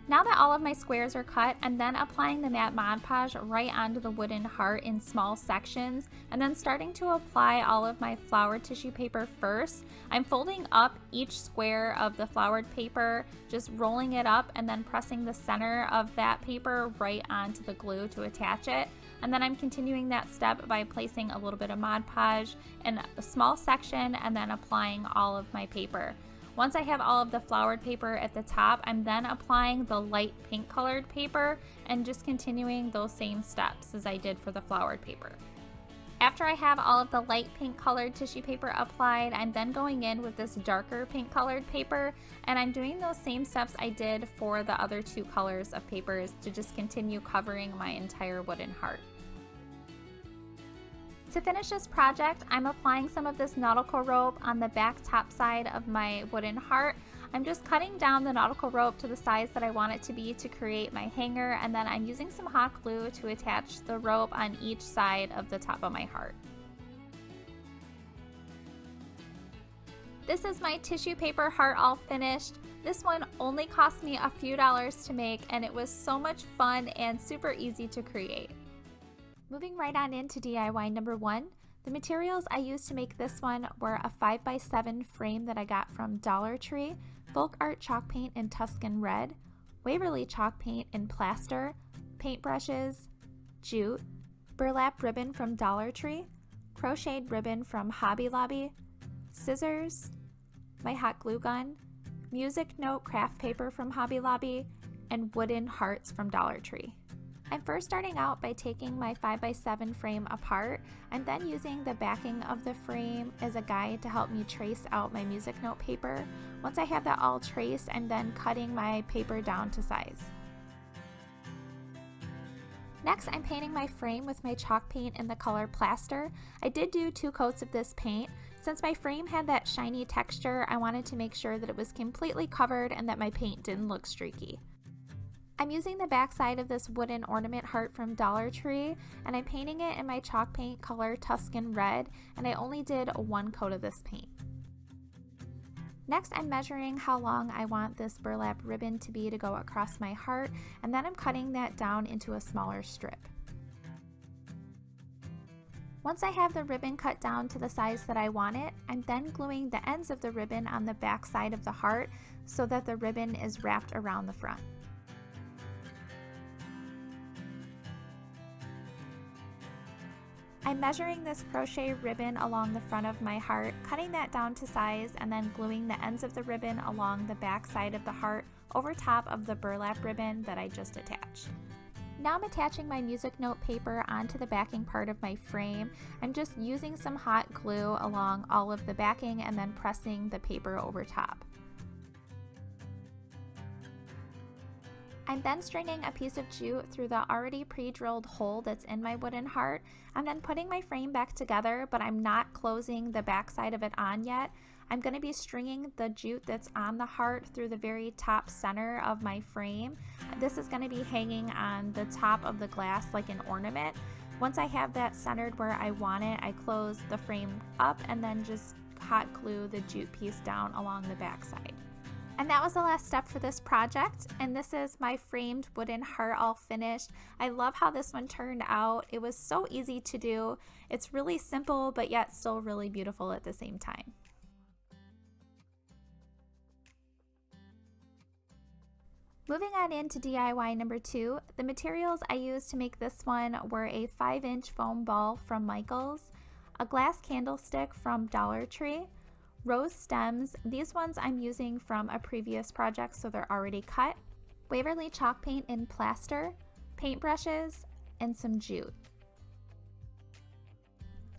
Now that all of my squares are cut, I'm then applying the matte Mod Podge right onto the wooden heart in small sections, and then starting to apply all of my flowered tissue paper first. I'm folding up each square of the flowered paper, just rolling it up and then pressing the center of that paper right onto the glue to attach it. And then I'm continuing that step by placing a little bit of Mod Podge in a small section and then applying all of my paper. Once I have all of the flowered paper at the top, I'm then applying the light pink colored paper and just continuing those same steps as I did for the flowered paper. After I have all of the light pink colored tissue paper applied, I'm then going in with this darker pink colored paper, and I'm doing those same steps I did for the other 2 colors of papers to just continue covering my entire wooden heart. To finish this project, I'm applying some of this nautical rope on the back top side of my wooden heart. I'm just cutting down the nautical rope to the size that I want it to be to create my hanger, and then I'm using some hot glue to attach the rope on each side of the top of my heart. This is my tissue paper heart all finished. This one only cost me a few dollars to make, and it was so much fun and super easy to create. Moving right on into DIY number 1, the materials I used to make this one were a 5x7 frame that I got from Dollar Tree, Folk Art chalk paint in Tuscan Red, Waverly chalk paint in Plaster, paintbrushes, jute, burlap ribbon from Dollar Tree, crocheted ribbon from Hobby Lobby, scissors, my hot glue gun, music note craft paper from Hobby Lobby, and wooden hearts from Dollar Tree. I'm first starting out by taking my 5x7 frame apart. I'm then using the backing of the frame as a guide to help me trace out my music note paper. Once I have that all traced, I'm then cutting my paper down to size. Next, I'm painting my frame with my chalk paint in the color Plaster. I did do 2 coats of this paint. Since my frame had that shiny texture, I wanted to make sure that it was completely covered and that my paint didn't look streaky. I'm using the back side of this wooden ornament heart from Dollar Tree, and I'm painting it in my chalk paint color Tuscan Red, and I only did one coat of this paint. Next, I'm measuring how long I want this burlap ribbon to be to go across my heart, and then I'm cutting that down into a smaller strip. Once I have the ribbon cut down to the size that I want it, I'm then gluing the ends of the ribbon on the back side of the heart so that the ribbon is wrapped around the front. I'm measuring this crochet ribbon along the front of my heart, cutting that down to size, and then gluing the ends of the ribbon along the back side of the heart over top of the burlap ribbon that I just attached. Now I'm attaching my music note paper onto the backing part of my frame. I'm just using some hot glue along all of the backing and then pressing the paper over top. I'm then stringing a piece of jute through the already pre-drilled hole that's in my wooden heart. I'm then putting my frame back together, but I'm not closing the back side of it on yet. I'm going to be stringing the jute that's on the heart through the very top center of my frame. This is going to be hanging on the top of the glass like an ornament. Once I have that centered where I want it, I close the frame up and then just hot glue the jute piece down along the back side. And that was the last step for this project, and this is my framed wooden heart all finished. I love how this one turned out. It was so easy to do. It's really simple, but yet still really beautiful at the same time. Moving on into DIY number 2, the materials I used to make this one were a 5-inch foam ball from Michaels, a glass candlestick from Dollar Tree, rose stems, these ones I'm using from a previous project so they're already cut, Waverly chalk paint in plaster, paintbrushes, and some jute.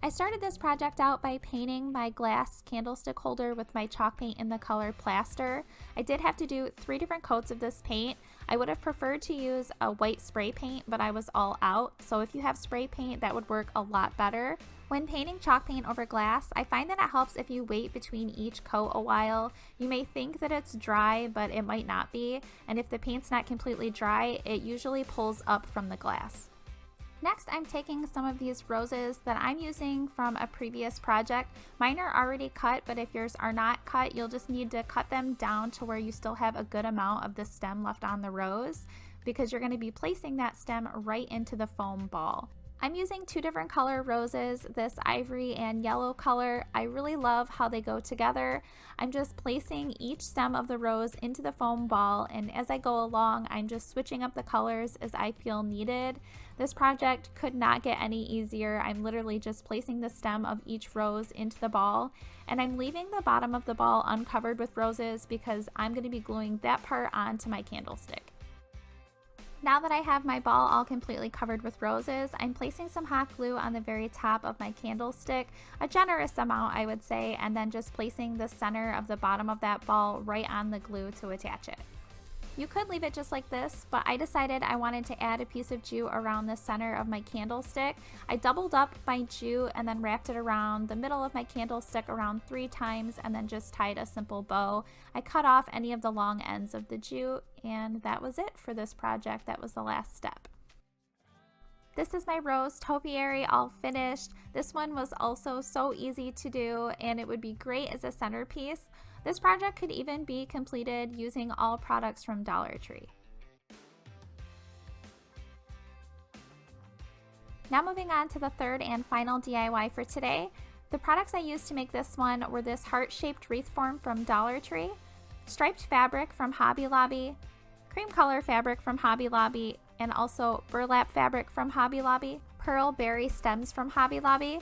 I started this project out by painting my glass candlestick holder with my chalk paint in the color plaster. I did have to do 3 different coats of this paint. I would have preferred to use a white spray paint, but I was all out, so if you have spray paint that would work a lot better. When painting chalk paint over glass, I find that it helps if you wait between each coat a while. You may think that it's dry, but it might not be, and if the paint's not completely dry, it usually pulls up from the glass. Next, I'm taking some of these roses that I'm using from a previous project. Mine are already cut, but if yours are not cut, you'll just need to cut them down to where you still have a good amount of the stem left on the rose, because you're going to be placing that stem right into the foam ball. I'm using 2 different color roses, this ivory and yellow color. I really love how they go together. I'm just placing each stem of the rose into the foam ball, and as I go along, I'm just switching up the colors as I feel needed. This project could not get any easier. I'm literally just placing the stem of each rose into the ball, and I'm leaving the bottom of the ball uncovered with roses because I'm going to be gluing that part onto my candlestick. Now that I have my ball all completely covered with roses, I'm placing some hot glue on the very top of my candlestick, a generous amount I would say, and then just placing the center of the bottom of that ball right on the glue to attach it. You could leave it just like this, but I decided I wanted to add a piece of jute around the center of my candlestick. I doubled up my jute and then wrapped it around the middle of my candlestick around 3 times and then just tied a simple bow. I cut off any of the long ends of the jute, and that was it for this project. That was the last step. This is my rose topiary all finished. This one was also so easy to do, and it would be great as a centerpiece. This project could even be completed using all products from Dollar Tree. Now moving on to the third and final DIY for today. The products I used to make this one were this heart-shaped wreath form from Dollar Tree, striped fabric from Hobby Lobby, cream color fabric from Hobby Lobby, and also burlap fabric from Hobby Lobby, pearl berry stems from Hobby Lobby,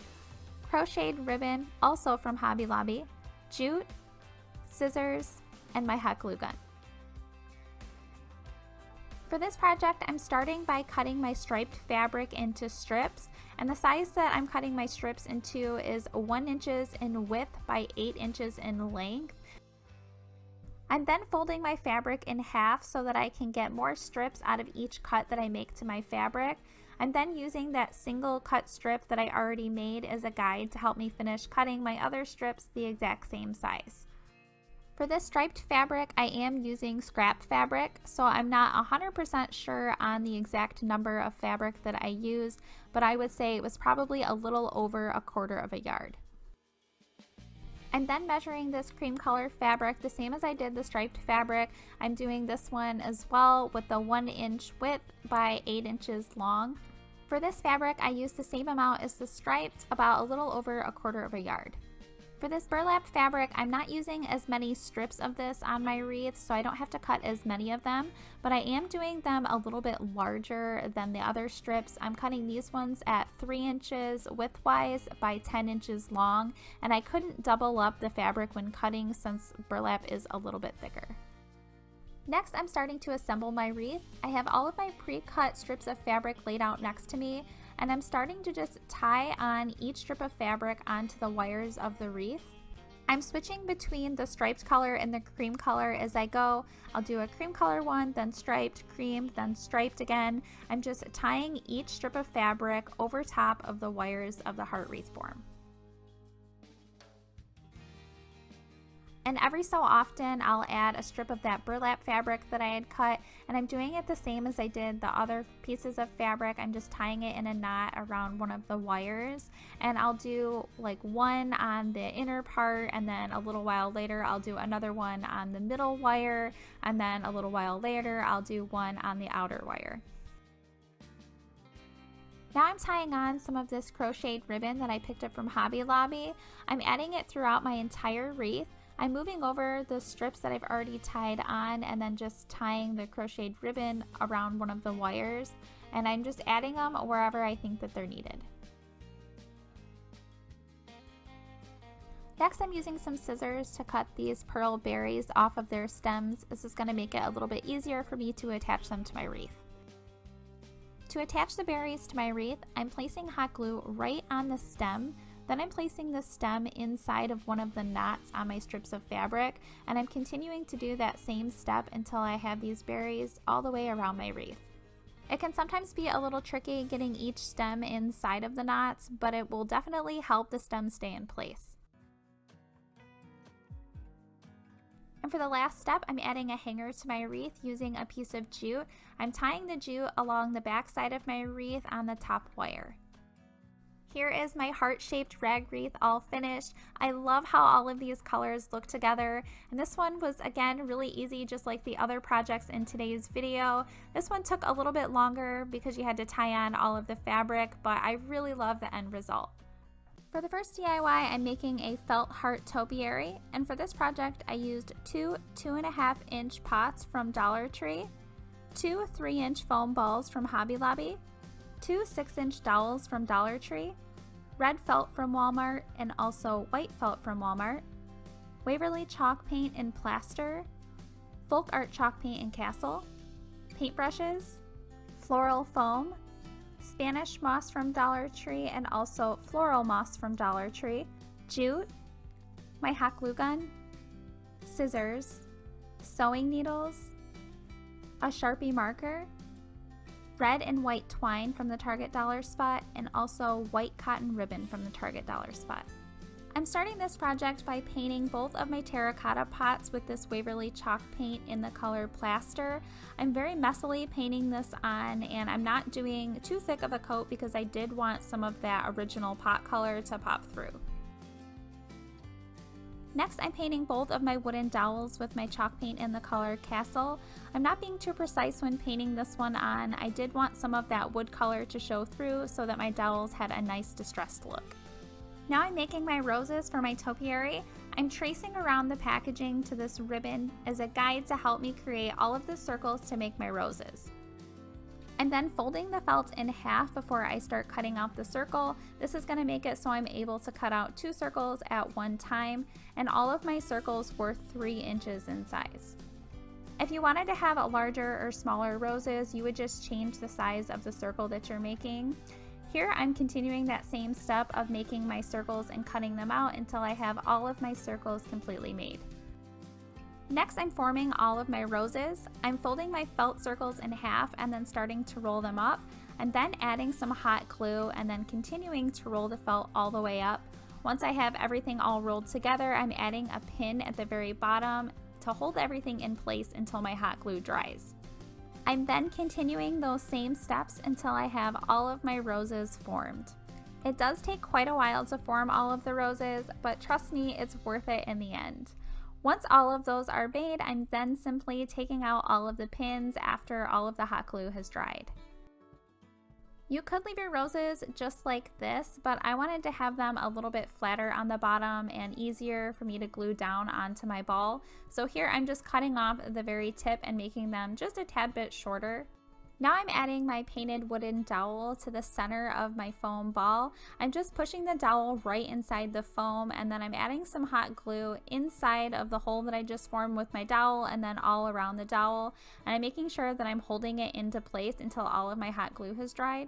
crocheted ribbon also from Hobby Lobby, jute, scissors, and my hot glue gun. For this project, I'm starting by cutting my striped fabric into strips, and the size that I'm cutting my strips into is 1 inch in width by 8 inches in length. I'm then folding my fabric in half so that I can get more strips out of each cut that I make to my fabric. I'm then using that single cut strip that I already made as a guide to help me finish cutting my other strips the exact same size. For this striped fabric, I am using scrap fabric, so I'm not 100% sure on the exact number of fabric that I used, but I would say it was probably a little over 1/4 of a yard. I'm then measuring this cream color fabric the same as I did the striped fabric. I'm doing this one as well with the 1 inch width by 8 inches long. For this fabric, I used the same amount as the striped, about a little over 1/4 of a yard. For this burlap fabric, I'm not using as many strips of this on my wreath, so I don't have to cut as many of them, but I am doing them a little bit larger than the other strips. I'm cutting these ones at 3 inches widthwise by 10 inches long, and I couldn't double up the fabric when cutting since burlap is a little bit thicker. Next, I'm starting to assemble my wreath. I have all of my pre-cut strips of fabric laid out next to me, and I'm starting to just tie on each strip of fabric onto the wires of the wreath. I'm switching between the striped color and the cream color as I go. I'll do a cream color one, then striped, cream, then striped again. I'm just tying each strip of fabric over top of the wires of the heart wreath form. And every so often I'll add a strip of that burlap fabric that I had cut, and I'm doing it the same as I did the other pieces of fabric. I'm just tying it in a knot around one of the wires, and I'll do like one on the inner part, and then a little while later I'll do another one on the middle wire, and then a little while later I'll do one on the outer wire. Now I'm tying on some of this crocheted ribbon that I picked up from Hobby Lobby. I'm adding it throughout my entire wreath. I'm moving over the strips that I've already tied on and then just tying the crocheted ribbon around one of the wires, and I'm just adding them wherever I think that they're needed. Next, I'm using some scissors to cut these pearl berries off of their stems. This is going to make it a little bit easier for me to attach them to my wreath. To attach the berries to my wreath, I'm placing hot glue right on the stem. Then I'm placing the stem inside of one of the knots on my strips of fabric, and I'm continuing to do that same step until I have these berries all the way around my wreath. It can sometimes be a little tricky getting each stem inside of the knots, but it will definitely help the stem stay in place. And for the last step, I'm adding a hanger to my wreath using a piece of jute. I'm tying the jute along the back side of my wreath on the top wire. Here is my heart-shaped rag wreath all finished. I love how all of these colors look together, and this one was again really easy, just like the other projects in today's video. This one took a little bit longer because you had to tie on all of the fabric, but I really love the end result. For the first DIY, I'm making a felt heart topiary, and for this project I used two 2.5 inch pots from Dollar Tree, two 3-inch foam balls from Hobby Lobby, two 6-inch dowels from Dollar Tree, red felt from Walmart and also white felt from Walmart, Waverly chalk paint and plaster, folk art chalk paint and castle, paintbrushes, floral foam, Spanish moss from Dollar Tree and also floral moss from Dollar Tree, jute, my hot glue gun, scissors, sewing needles, a Sharpie marker, red and white twine from the Target Dollar Spot, and also white cotton ribbon from the Target Dollar Spot. I'm starting this project by painting both of my terracotta pots with this Waverly chalk paint in the color plaster. I'm very messily painting this on, and I'm not doing too thick of a coat because I did want some of that original pot color to pop through. Next, I'm painting both of my wooden dowels with my chalk paint in the color Castle. I'm not being too precise when painting this one on. I did want some of that wood color to show through so that my dowels had a nice distressed look. Now I'm making my roses for my topiary. I'm tracing around the packaging to this ribbon as a guide to help me create all of the circles to make my roses. I'm then folding the felt in half before I start cutting out the circle. This is going to make it so I'm able to cut out 2 circles at one time, and all of my circles were 3 inches in size. If you wanted to have a larger or smaller roses, you would just change the size of the circle that you're making. Here I'm continuing that same step of making my circles and cutting them out until I have all of my circles completely made. Next, I'm forming all of my roses. I'm folding my felt circles in half and then starting to roll them up. I'm then adding some hot glue and then continuing to roll the felt all the way up. Once I have everything all rolled together, I'm adding a pin at the very bottom to hold everything in place until my hot glue dries. I'm then continuing those same steps until I have all of my roses formed. It does take quite a while to form all of the roses, but trust me, it's worth it in the end. Once all of those are made, I'm then simply taking out all of the pins after all of the hot glue has dried. You could leave your roses just like this, but I wanted to have them a little bit flatter on the bottom and easier for me to glue down onto my ball. So here I'm just cutting off the very tip and making them just a tad bit shorter. Now I'm adding my painted wooden dowel to the center of my foam ball. I'm just pushing the dowel right inside the foam, and then I'm adding some hot glue inside of the hole that I just formed with my dowel and then all around the dowel. And I'm making sure that I'm holding it into place until all of my hot glue has dried.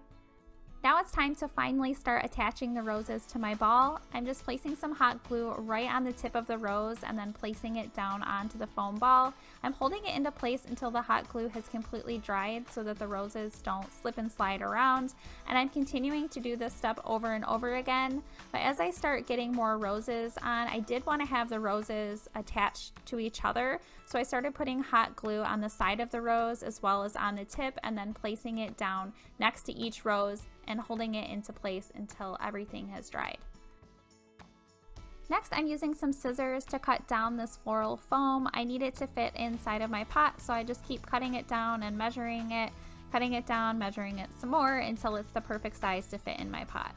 Now it's time to finally start attaching the roses to my ball. I'm just placing some hot glue right on the tip of the rose and then placing it down onto the foam ball. I'm holding it into place until the hot glue has completely dried so that the roses don't slip and slide around. And I'm continuing to do this step over and over again. But as I start getting more roses on, I did want to have the roses attached to each other. So I started putting hot glue on the side of the rose as well as on the tip, and then placing it down next to each rose and holding it into place until everything has dried. Next, I'm using some scissors to cut down this floral foam. I need it to fit inside of my pot, so I just keep cutting it down and measuring it, cutting it down, measuring it some more until it's the perfect size to fit in my pot.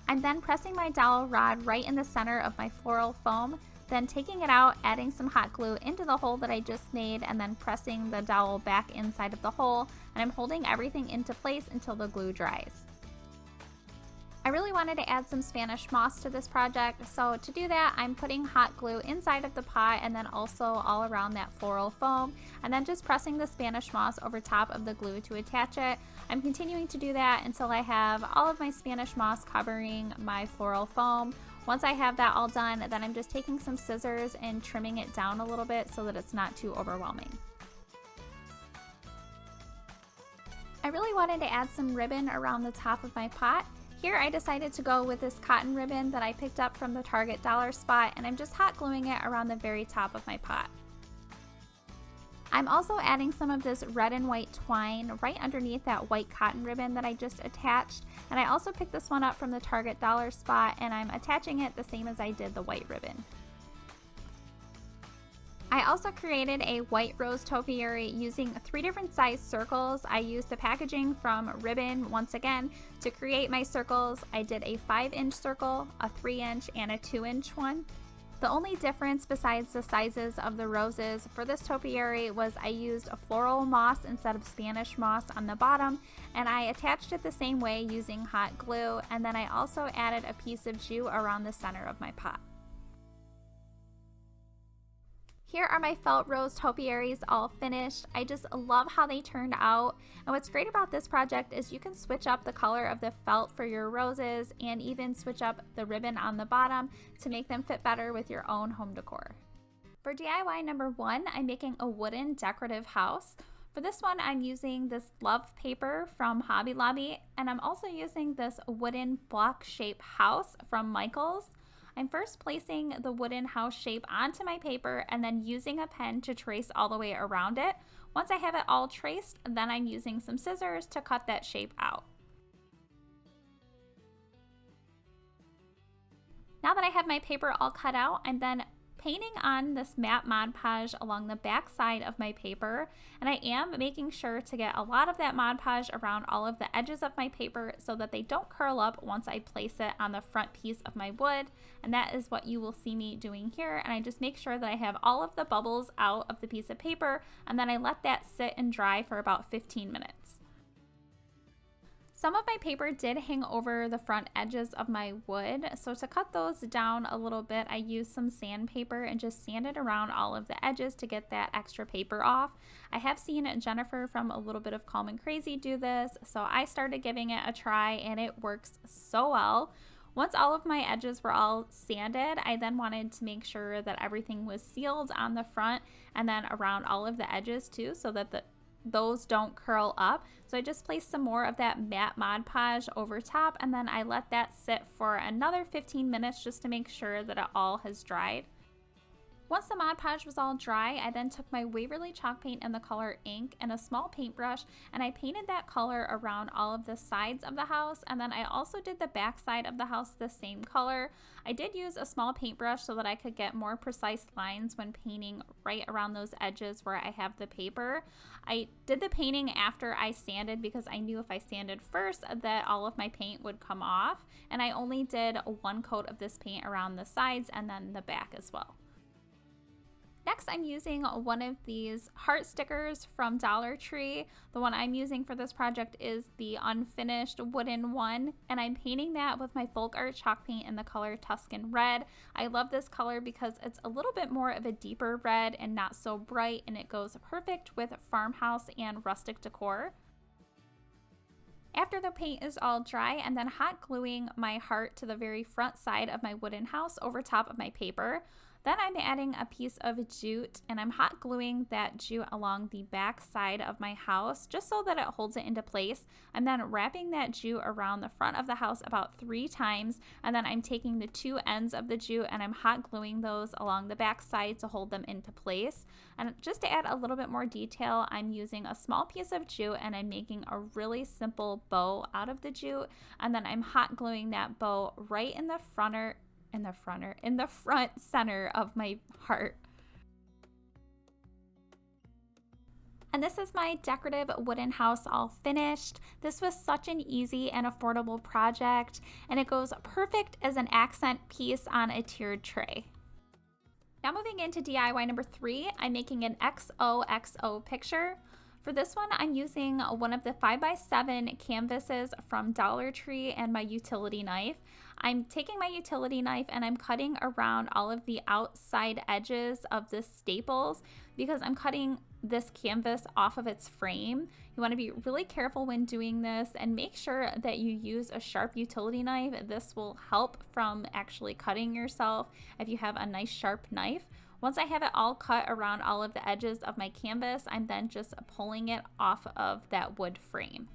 I'm then pressing my dowel rod right in the center of my floral foam, then taking it out, adding some hot glue into the hole that I just made, and then pressing the dowel back inside of the hole, and I'm holding everything into place until the glue dries. I really wanted to add some Spanish moss to this project, so to do that, I'm putting hot glue inside of the pot and then also all around that floral foam, and then just pressing the Spanish moss over top of the glue to attach it. I'm continuing to do that until I have all of my Spanish moss covering my floral foam. Once I have that all done, then I'm just taking some scissors and trimming it down a little bit so that it's not too overwhelming. I really wanted to add some ribbon around the top of my pot. Here I decided to go with this cotton ribbon that I picked up from the Target dollar spot, and I'm just hot gluing it around the very top of my pot. I'm also adding some of this red and white twine right underneath that white cotton ribbon that I just attached, and I also picked this one up from the Target dollar spot, and I'm attaching it the same as I did the white ribbon. I also created a white rose topiary using 3 different size circles. I used the packaging from Ribbon once again to create my circles. I did a 5-inch circle, a 3-inch, and a 2-inch one. The only difference besides the sizes of the roses for this topiary was I used a floral moss instead of Spanish moss on the bottom, and I attached it the same way using hot glue, and then I also added a piece of jute around the center of my pot. Here are my felt rose topiaries all finished. I just love how they turned out. And what's great about this project is you can switch up the color of the felt for your roses and even switch up the ribbon on the bottom to make them fit better with your own home decor. For DIY number 1, I'm making a wooden decorative house. For this one, I'm using this love paper from Hobby Lobby, and I'm also using this wooden block shape house from Michaels. I'm first placing the wooden house shape onto my paper and then using a pen to trace all the way around it. Once I have it all traced, then I'm using some scissors to cut that shape out. Now that I have my paper all cut out, I'm then painting on this matte Mod Podge along the back side of my paper, and I am making sure to get a lot of that Mod Podge around all of the edges of my paper so that they don't curl up once I place it on the front piece of my wood, and that is what you will see me doing here. And I just make sure that I have all of the bubbles out of the piece of paper, and then I let that sit and dry for about 15 minutes. Some of my paper did hang over the front edges of my wood, so to cut those down a little bit, I used some sandpaper and just sanded around all of the edges to get that extra paper off. I have seen Jennifer from A Little Bit of Calm and Crazy do this, so I started giving it a try and it works so well. Once all of my edges were all sanded, I then wanted to make sure that everything was sealed on the front and then around all of the edges too, so that those don't curl up. So I just placed some more of that matte Mod Podge over top, and then I let that sit for another 15 minutes just to make sure that it all has dried. Once the Mod Podge was all dry, I then took my Waverly chalk paint in the color Ink and a small paintbrush, and I painted that color around all of the sides of the house, and then I also did the back side of the house the same color. I did use a small paintbrush so that I could get more precise lines when painting right around those edges where I have the paper. I did the painting after I sanded because I knew if I sanded first that all of my paint would come off, and I only did one coat of this paint around the sides and then the back as well. Next, I'm using one of these heart stickers from Dollar Tree. The one I'm using for this project is the unfinished wooden one, and I'm painting that with my folk art chalk paint in the color Tuscan Red. I love this color because it's a little bit more of a deeper red and not so bright, and it goes perfect with farmhouse and rustic decor. After the paint is all dry, I'm then hot gluing my heart to the very front side of my wooden house over top of my paper. Then I'm adding a piece of jute, and I'm hot gluing that jute along the back side of my house just so that it holds it into place. I'm then wrapping that jute around the front of the house about 3 times, and then I'm taking the 2 ends of the jute and I'm hot gluing those along the back side to hold them into place. And just to add a little bit more detail, I'm using a small piece of jute and I'm making a really simple bow out of the jute, and then I'm hot gluing that bow right in the front center of my heart. And this is my decorative wooden house all finished. This was such an easy and affordable project, and it goes perfect as an accent piece on a tiered tray. Now moving into DIY number 3, I'm making an XOXO picture. For this one, I'm using one of the 5x7 canvases from Dollar Tree and my utility knife. I'm taking my utility knife and I'm cutting around all of the outside edges of the staples because I'm cutting this canvas off of its frame. You want to be really careful when doing this and make sure that you use a sharp utility knife. This will help from actually cutting yourself if you have a nice sharp knife. Once I have it all cut around all of the edges of my canvas, I'm then just pulling it off of that wood frame.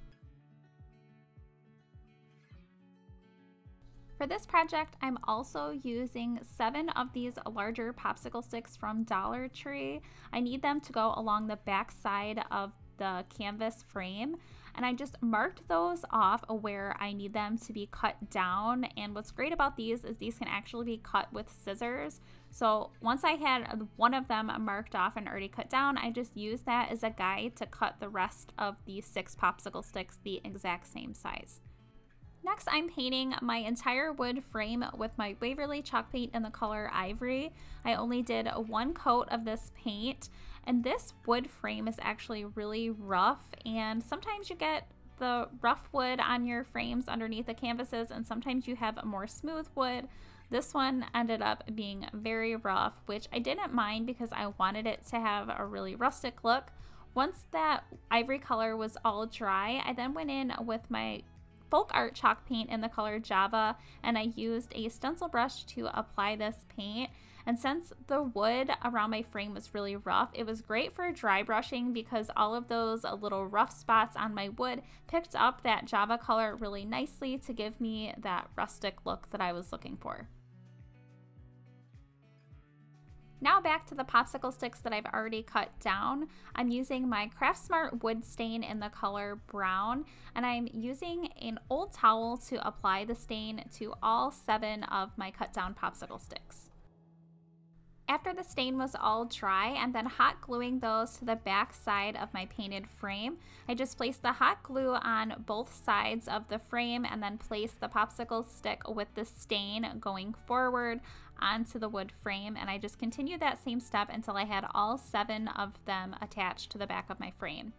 For this project, I'm also using 7 of these larger popsicle sticks from Dollar Tree. I need them to go along the back side of the canvas frame, and I just marked those off where I need them to be cut down. And what's great about these is these can actually be cut with scissors. So once I had one of them marked off and already cut down, I just used that as a guide to cut the rest of the 6 popsicle sticks the exact same size. Next, I'm painting my entire wood frame with my Waverly chalk paint in the color Ivory. I only did 1 coat of this paint, and this wood frame is actually really rough, and sometimes you get the rough wood on your frames underneath the canvases, and sometimes you have a more smooth wood. This one ended up being very rough, which I didn't mind because I wanted it to have a really rustic look. Once that ivory color was all dry, I then went in with my folk art chalk paint in the color Java, and I used a stencil brush to apply this paint. And since the wood around my frame was really rough, it was great for dry brushing because all of those little rough spots on my wood picked up that Java color really nicely to give me that rustic look that I was looking for. Now back to the popsicle sticks that I've already cut down. I'm using my Craft Smart wood stain in the color brown, and I'm using an old towel to apply the stain to all 7 of my cut down popsicle sticks. After the stain was all dry, I'm then hot gluing those to the back side of my painted frame. I just placed the hot glue on both sides of the frame and then placed the popsicle stick with the stain going forward onto the wood frame, and I just continued that same step until I had all 7 of them attached to the back of my frame.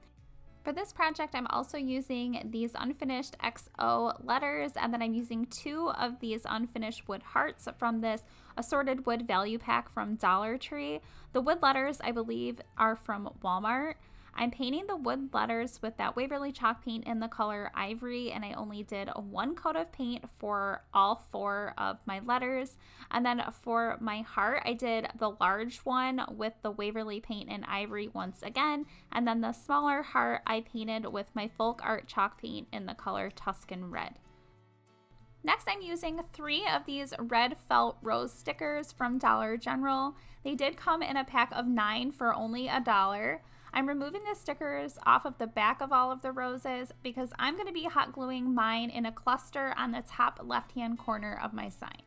For this project, I'm also using these unfinished XO letters, and then I'm using 2 of these unfinished wood hearts from this assorted wood value pack from Dollar Tree. The wood letters, I believe, are from Walmart. I'm painting the wood letters with that Waverly chalk paint in the color Ivory, and I only did one coat of paint for all 4 of my letters. And then for my heart, I did the large one with the Waverly paint in Ivory once again, and then the smaller heart I painted with my folk art chalk paint in the color Tuscan Red. Next, I'm using 3 of these red felt rose stickers from Dollar General. They did come in a pack of 9 for only $1. I'm removing the stickers off of the back of all of the roses because I'm going to be hot gluing mine in a cluster on the top left-hand corner of my sign.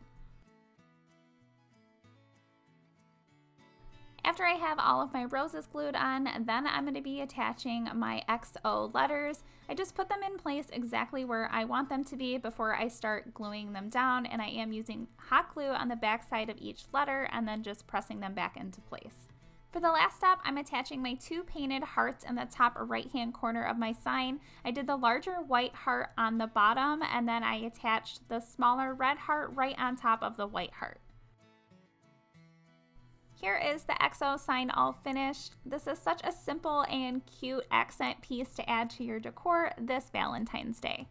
After I have all of my roses glued on, then I'm going to be attaching my XO letters. I just put them in place exactly where I want them to be before I start gluing them down, and I am using hot glue on the back side of each letter and then just pressing them back into place. For the last step, I'm attaching my 2 painted hearts in the top right-hand corner of my sign. I did the larger white heart on the bottom, and then I attached the smaller red heart right on top of the white heart. Here is the XO sign all finished. This is such a simple and cute accent piece to add to your decor this Valentine's Day.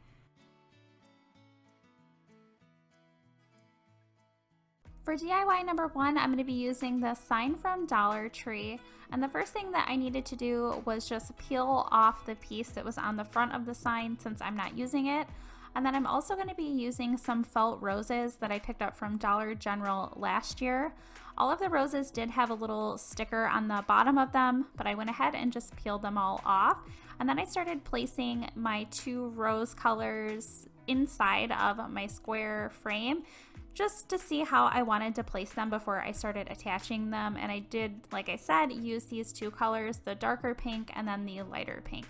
For DIY number 1, I'm going to be using the sign from Dollar Tree, and the first thing that I needed to do was just peel off the piece that was on the front of the sign since I'm not using it. And then I'm also going to be using some felt roses that I picked up from Dollar General last year. All of the roses did have a little sticker on the bottom of them, but I went ahead and just peeled them all off. And then I started placing my 2 rose colors inside of my square frame just to see how I wanted to place them before I started attaching them. And I did, like I said, use these 2 colors, the darker pink and then the lighter pink.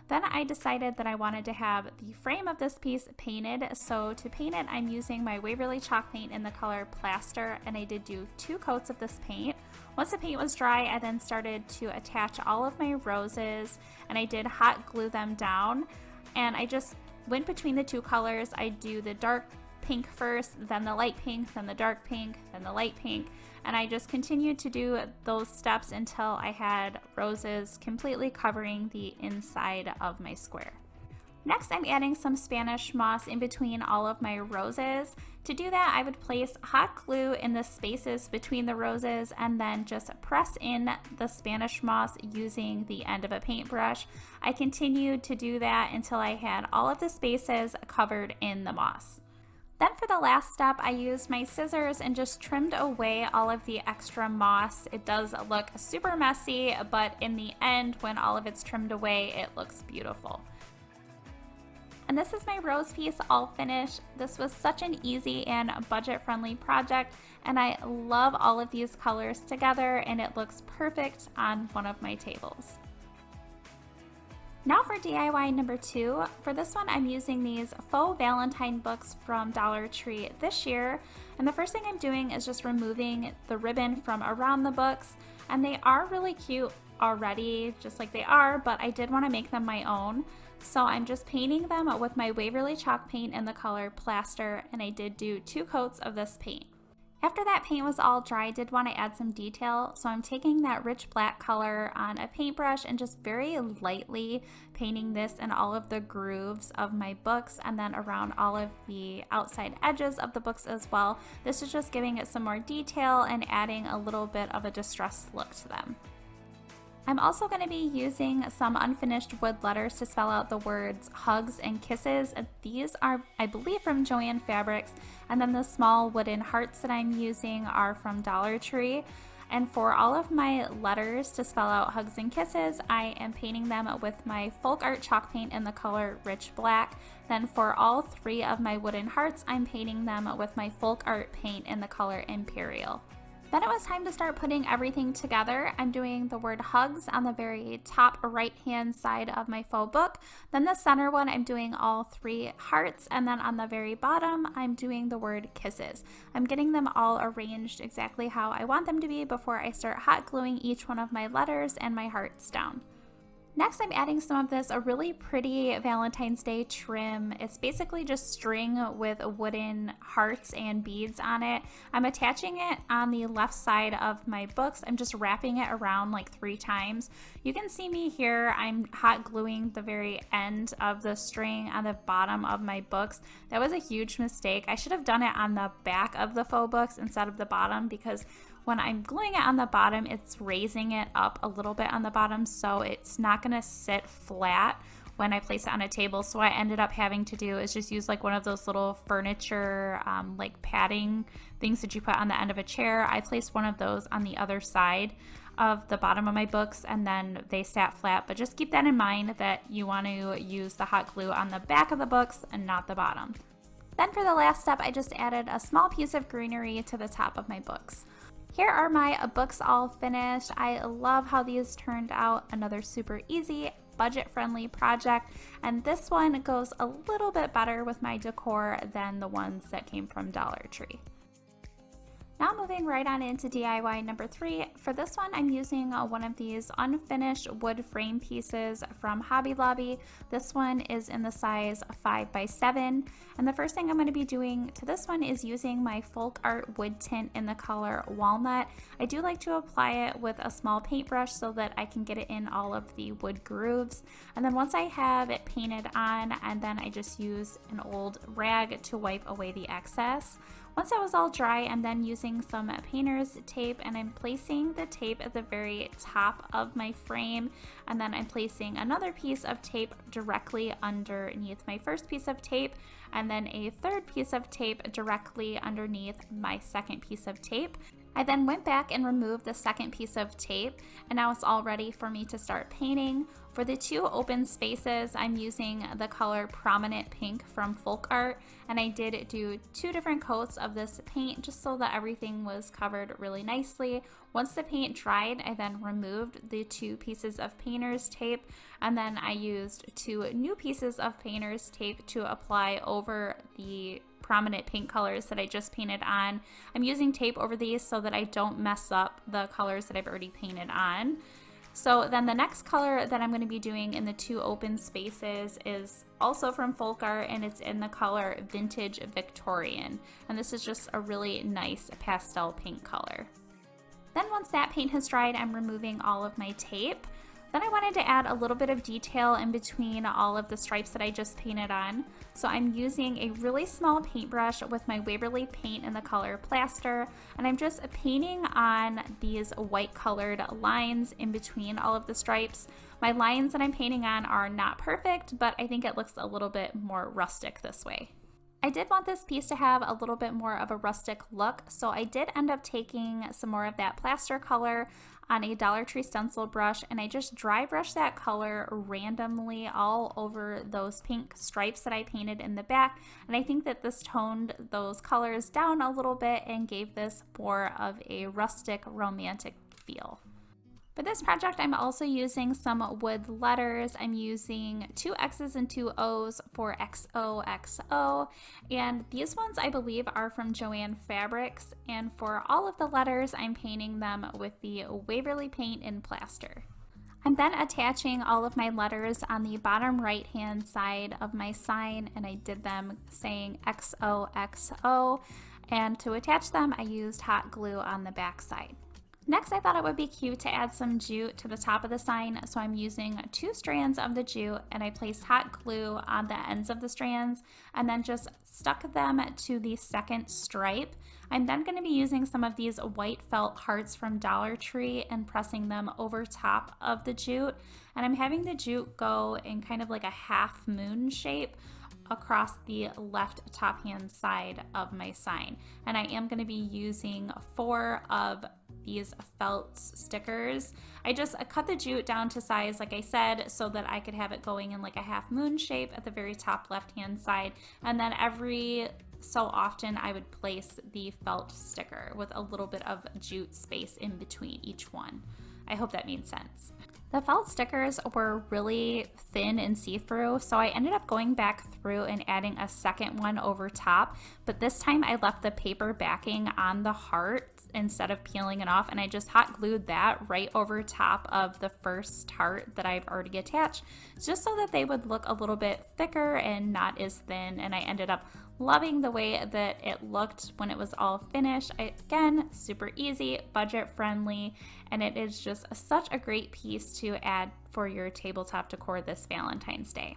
Then I decided that I wanted to have the frame of this piece painted, so to paint it I'm using my Waverly chalk paint in the color Plaster, and I did do 2 coats of this paint. Once the paint was dry, I then started to attach all of my roses, and I did hot glue them down, and I just went between the 2 colors. I do the dark pink first, then the light pink, then the dark pink, then the light pink, and I just continued to do those steps until I had roses completely covering the inside of my square. Next, I'm adding some Spanish moss in between all of my roses. To do that, I would place hot glue in the spaces between the roses and then just press in the Spanish moss using the end of a paintbrush. I continued to do that until I had all of the spaces covered in the moss. Then for the last step, I used my scissors and just trimmed away all of the extra moss. It does look super messy, but in the end, when all of it's trimmed away, it looks beautiful. And this is my rose piece all finished. This was such an easy and budget-friendly project, and I love all of these colors together, and it looks perfect on one of my tables. Now for DIY number 2. For this one, I'm using these faux Valentine books from Dollar Tree this year. And the first thing I'm doing is just removing the ribbon from around the books. And they are really cute already, just like they are, but I did want to make them my own. So I'm just painting them with my Waverly chalk paint in the color Plaster, and I did do 2 coats of this paint. After that paint was all dry, I did want to add some detail, so I'm taking that rich black color on a paintbrush and just very lightly painting this in all of the grooves of my books and then around all of the outside edges of the books as well. This is just giving it some more detail and adding a little bit of a distressed look to them. I'm also going to be using some unfinished wood letters to spell out the words hugs and kisses. These are, I believe, from Joann Fabrics, and then the small wooden hearts that I'm using are from Dollar Tree. And for all of my letters to spell out hugs and kisses, I am painting them with my folk art chalk paint in the color Rich Black. Then for all 3 of my wooden hearts, I'm painting them with my folk art paint in the color Imperial. Then it was time to start putting everything together. I'm doing the word hugs on the very top right hand side of my faux book. Then the center one, I'm doing all 3 hearts, and then on the very bottom, I'm doing the word kisses. I'm getting them all arranged exactly how I want them to be before I start hot gluing each one of my letters and my hearts down. Next, I'm adding some of this a really pretty Valentine's Day trim. It's basically just string with wooden hearts and beads on it. I'm attaching it on the left side of my books. I'm just wrapping it around like 3 times. You can see me here. I'm hot gluing the very end of the string on the bottom of my books. That was a huge mistake. I should have done it on the back of the faux books instead of the bottom, because when I'm gluing it on the bottom, it's raising it up a little bit on the bottom, so it's not gonna sit flat when I place it on a table. So what I ended up having to do is just use like one of those little furniture like padding things that you put on the end of a chair. I placed one of those on the other side of the bottom of my books, and then they sat flat. But just keep that in mind, that you want to use the hot glue on the back of the books and not the bottom. Then for the last step, I just added a small piece of greenery to the top of my books. Here are my books all finished. I love how these turned out. Another super easy, budget-friendly project, and this one goes a little bit better with my decor than the ones that came from Dollar Tree. Now moving right on into DIY number 3. For this one, I'm using one of these unfinished wood frame pieces from Hobby Lobby. This one is in the size 5x7. And the first thing I'm going to be doing to this one is using my folk art wood tint in the color Walnut. I do like to apply it with a small paintbrush so that I can get it in all of the wood grooves. And then once I have it painted on, and then I just use an old rag to wipe away the excess. Once that was all dry, I'm then using some painter's tape, and I'm placing the tape at the very top of my frame, and then I'm placing another piece of tape directly underneath my first piece of tape, and then a third piece of tape directly underneath my second piece of tape. I then went back and removed the second piece of tape, and now it's all ready for me to start painting. For the 2 open spaces, I'm using the color Prominent Pink from Folk Art, and I did do 2 different coats of this paint just so that everything was covered really nicely. Once the paint dried, I then removed the 2 pieces of painter's tape, and then I used 2 new pieces of painter's tape to apply over the prominent pink colors that I just painted on. I'm using tape over these so that I don't mess up the colors that I've already painted on. So then the next color that I'm going to be doing in the 2 open spaces is also from Folk Art, and it's in the color Vintage Victorian. And this is just a really nice pastel pink color. Then once that paint has dried, I'm removing all of my tape. Then I wanted to add a little bit of detail in between all of the stripes that I just painted on. So I'm using a really small paintbrush with my Waverly paint in the color Plaster, and I'm just painting on these white colored lines in between all of the stripes. My lines that I'm painting on are not perfect, but I think it looks a little bit more rustic this way. I did want this piece to have a little bit more of a rustic look, so I did end up taking some more of that plaster color on a Dollar Tree stencil brush, and I just dry brushed that color randomly all over those pink stripes that I painted in the back, and I think that this toned those colors down a little bit and gave this more of a rustic, romantic feel. For this project, I'm also using some wood letters. I'm using 2 X's and 2 O's for XOXO, and these ones I believe are from Joann Fabrics, and for all of the letters, I'm painting them with the Waverly paint in Plaster. I'm then attaching all of my letters on the bottom right hand side of my sign, and I did them saying XOXO, and to attach them I used hot glue on the back side. Next, I thought it would be cute to add some jute to the top of the sign, so I'm using 2 strands of the jute, and I placed hot glue on the ends of the strands and then just stuck them to the second stripe. I'm then going to be using some of these white felt hearts from Dollar Tree and pressing them over top of the jute, and I'm having the jute go in kind of like a half moon shape across the left top hand side of my sign. And I am going to be using 4 of these felt stickers. I just cut the jute down to size, like I said, so that I could have it going in like a half moon shape at the very top left hand side, and then every so often I would place the felt sticker with a little bit of jute space in between each one. I hope that made sense. The felt stickers were really thin and see-through, so I ended up going back through and adding a second one over top, but this time I left the paper backing on the heart instead of peeling it off, and I just hot glued that right over top of the first heart that I've already attached, just so that they would look a little bit thicker and not as thin, and I ended up loving the way that it looked when it was all finished. Again, super easy, budget friendly, and it is just such a great piece to add for your tabletop decor this Valentine's Day.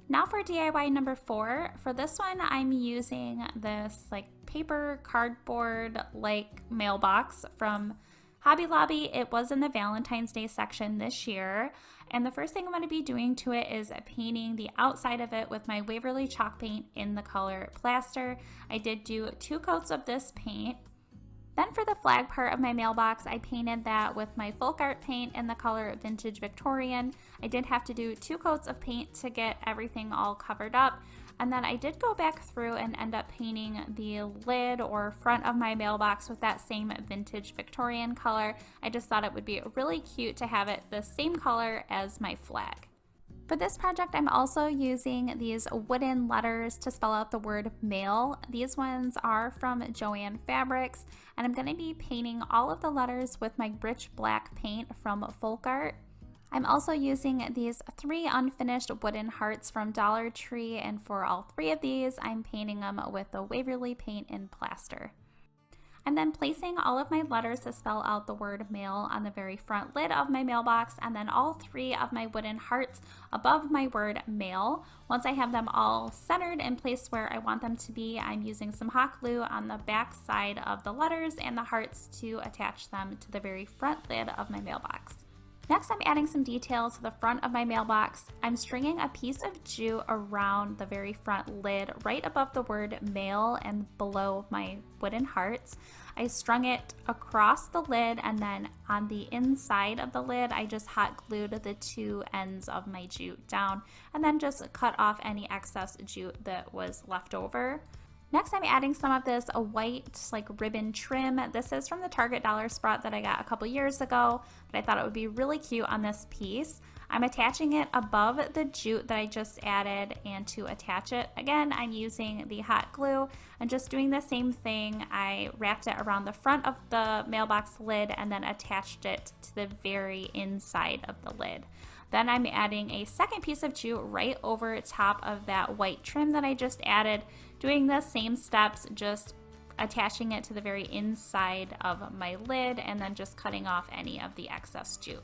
Now for DIY number 4. For this one, I'm using this like paper cardboard like mailbox from Hobby Lobby. It was in the Valentine's Day section this year. And the first thing I'm going to be doing to it is painting the outside of it with my Waverly chalk paint in the color Plaster. I did do 2 coats of this paint. Then for the flag part of my mailbox, I painted that with my folk art paint in the color Vintage Victorian. I did have to do 2 coats of paint to get everything all covered up. And then I did go back through and end up painting the lid or front of my mailbox with that same Vintage Victorian color. I just thought it would be really cute to have it the same color as my flag. For this project, I'm also using these wooden letters to spell out the word mail. These ones are from Joann Fabrics, and I'm going to be painting all of the letters with my rich black paint from Folk Art. I'm also using these 3 unfinished wooden hearts from Dollar Tree, and for all 3 of these, I'm painting them with the Waverly paint in Plaster. I'm then placing all of my letters to spell out the word mail on the very front lid of my mailbox, and then all 3 of my wooden hearts above my word mail. Once I have them all centered and placed where I want them to be, I'm using some hot glue on the back side of the letters and the hearts to attach them to the very front lid of my mailbox. Next, I'm adding some detail to the front of my mailbox. I'm stringing a piece of jute around the very front lid right above the word mail and below my wooden hearts. I strung it across the lid, and then on the inside of the lid, I just hot glued the 2 ends of my jute down and then just cut off any excess jute that was left over. Next, I'm adding some of this white like ribbon trim. This is from the Target Dollar Spot that I got a couple years ago, but I thought it would be really cute on this piece. I'm attaching it above the jute that I just added, and to attach it, again, I'm using the hot glue and just doing the same thing. I wrapped it around the front of the mailbox lid and then attached it to the very inside of the lid. Then I'm adding a second piece of jute right over top of that white trim that I just added, doing the same steps, just attaching it to the very inside of my lid and then just cutting off any of the excess jute.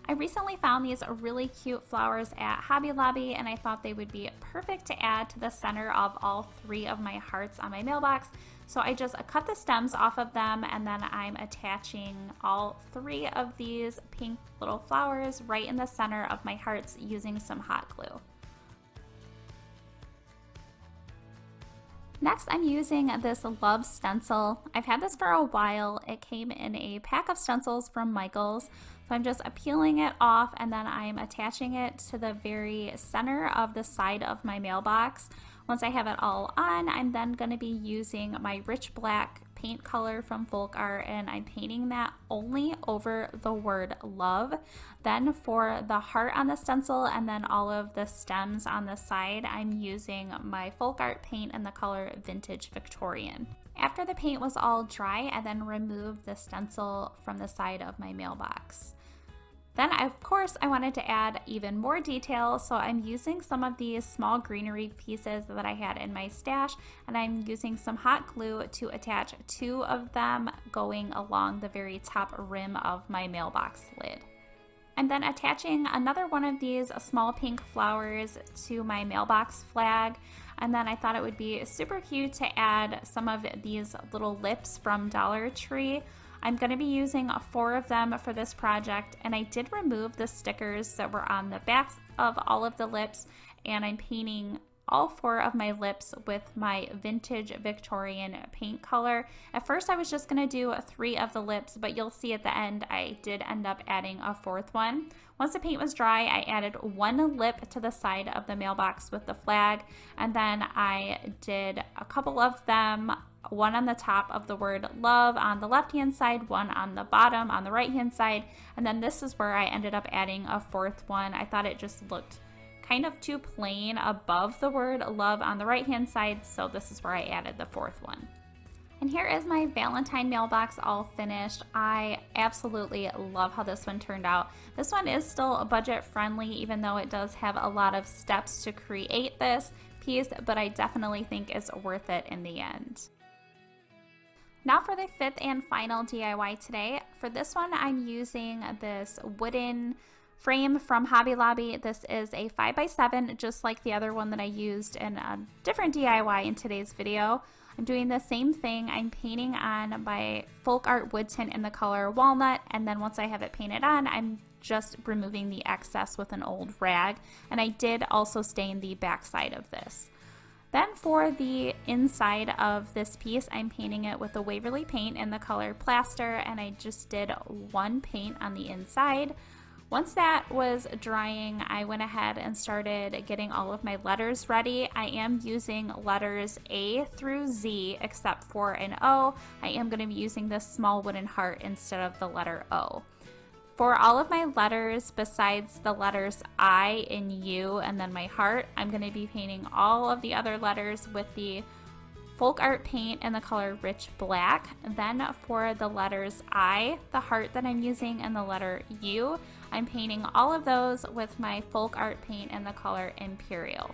I recently found these really cute flowers at Hobby Lobby, and I thought they would be perfect to add to the center of all 3 of my hearts on my mailbox. So I just cut the stems off of them, and then I'm attaching all 3 of these pink little flowers right in the center of my hearts using some hot glue. Next, I'm using this Love stencil. I've had this for a while. It came in a pack of stencils from Michaels. So I'm just peeling it off, and then I'm attaching it to the very center of the side of my mailbox. Once I have it all on, I'm then going to be using my rich black paint color from Folk Art, and I'm painting that only over the word love. Then for the heart on the stencil and then all of the stems on the side, I'm using my Folk Art paint in the color Vintage Victorian. After the paint was all dry, I then removed the stencil from the side of my mailbox. Then, of course, I wanted to add even more detail, so I'm using some of these small greenery pieces that I had in my stash, and I'm using some hot glue to attach 2 of them going along the very top rim of my mailbox lid. I'm then attaching another one of these small pink flowers to my mailbox flag, and then I thought it would be super cute to add some of these little lips from Dollar Tree. I'm going to be using 4 of them for this project, and I did remove the stickers that were on the backs of all of the lips, and I'm painting all 4 of my lips with my vintage Victorian paint color. At first I was just going to do 3 of the lips, but you'll see at the end I did end up adding a 4th one. Once the paint was dry, I added 1 lip to the side of the mailbox with the flag, and then I did a couple of them, one on the top of the word love on the left hand side, one on the bottom on the right hand side, and then this is where I ended up adding a 4th one. I thought it just looked kind of too plain above the word love on the right hand side, so this is where I added the 4th one. And here is my Valentine mailbox all finished. I absolutely love how this one turned out. This one is still budget friendly, even though it does have a lot of steps to create this piece, but I definitely think it's worth it in the end. Now for the 5th and final DIY today. For this one, I'm using this wooden frame from Hobby Lobby. This is a 5x7, just like the other one that I used in a different DIY in today's video. I'm doing the same thing. I'm painting on my folk art wood tint in the color walnut, and then once I have it painted on, I'm just removing the excess with an old rag, and I did also stain the back side of this. Then for the inside of this piece, I'm painting it with a Waverly paint in the color plaster, and I just did 1 paint on the inside. Once that was drying, I went ahead and started getting all of my letters ready. I am using letters A through Z except for an O. I am going to be using this small wooden heart instead of the letter O. For all of my letters, besides the letters I and U and then my heart, I'm going to be painting all of the other letters with the folk art paint in the color rich black. Then for the letters I, the heart that I'm using, and the letter U, I'm painting all of those with my folk art paint in the color imperial.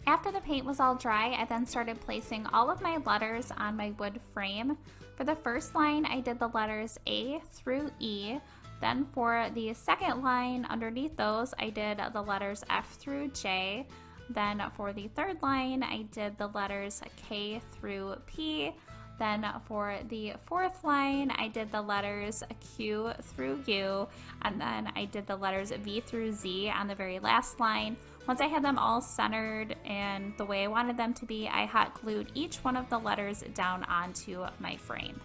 After the paint was all dry, I then started placing all of my letters on my wood frame. For the first line, I did the letters A through E. Then for the second line underneath those, I did the letters F through J. Then for the third line, I did the letters K through P. Then for the 4th line, I did the letters Q through U. And then I did the letters V through Z on the very last line. Once I had them all centered and the way I wanted them to be, I hot glued each one of the letters down onto my frame.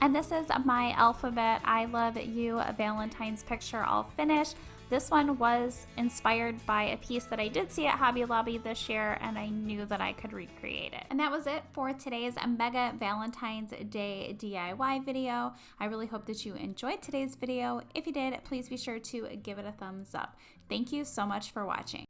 And this is my alphabet I love you Valentine's picture all finished. This one was inspired by a piece that I did see at Hobby Lobby this year, and I knew that I could recreate it. And that was it for today's Mega Valentine's Day DIY video. I really hope that you enjoyed today's video. If you did, please be sure to give it a thumbs up. Thank you so much for watching.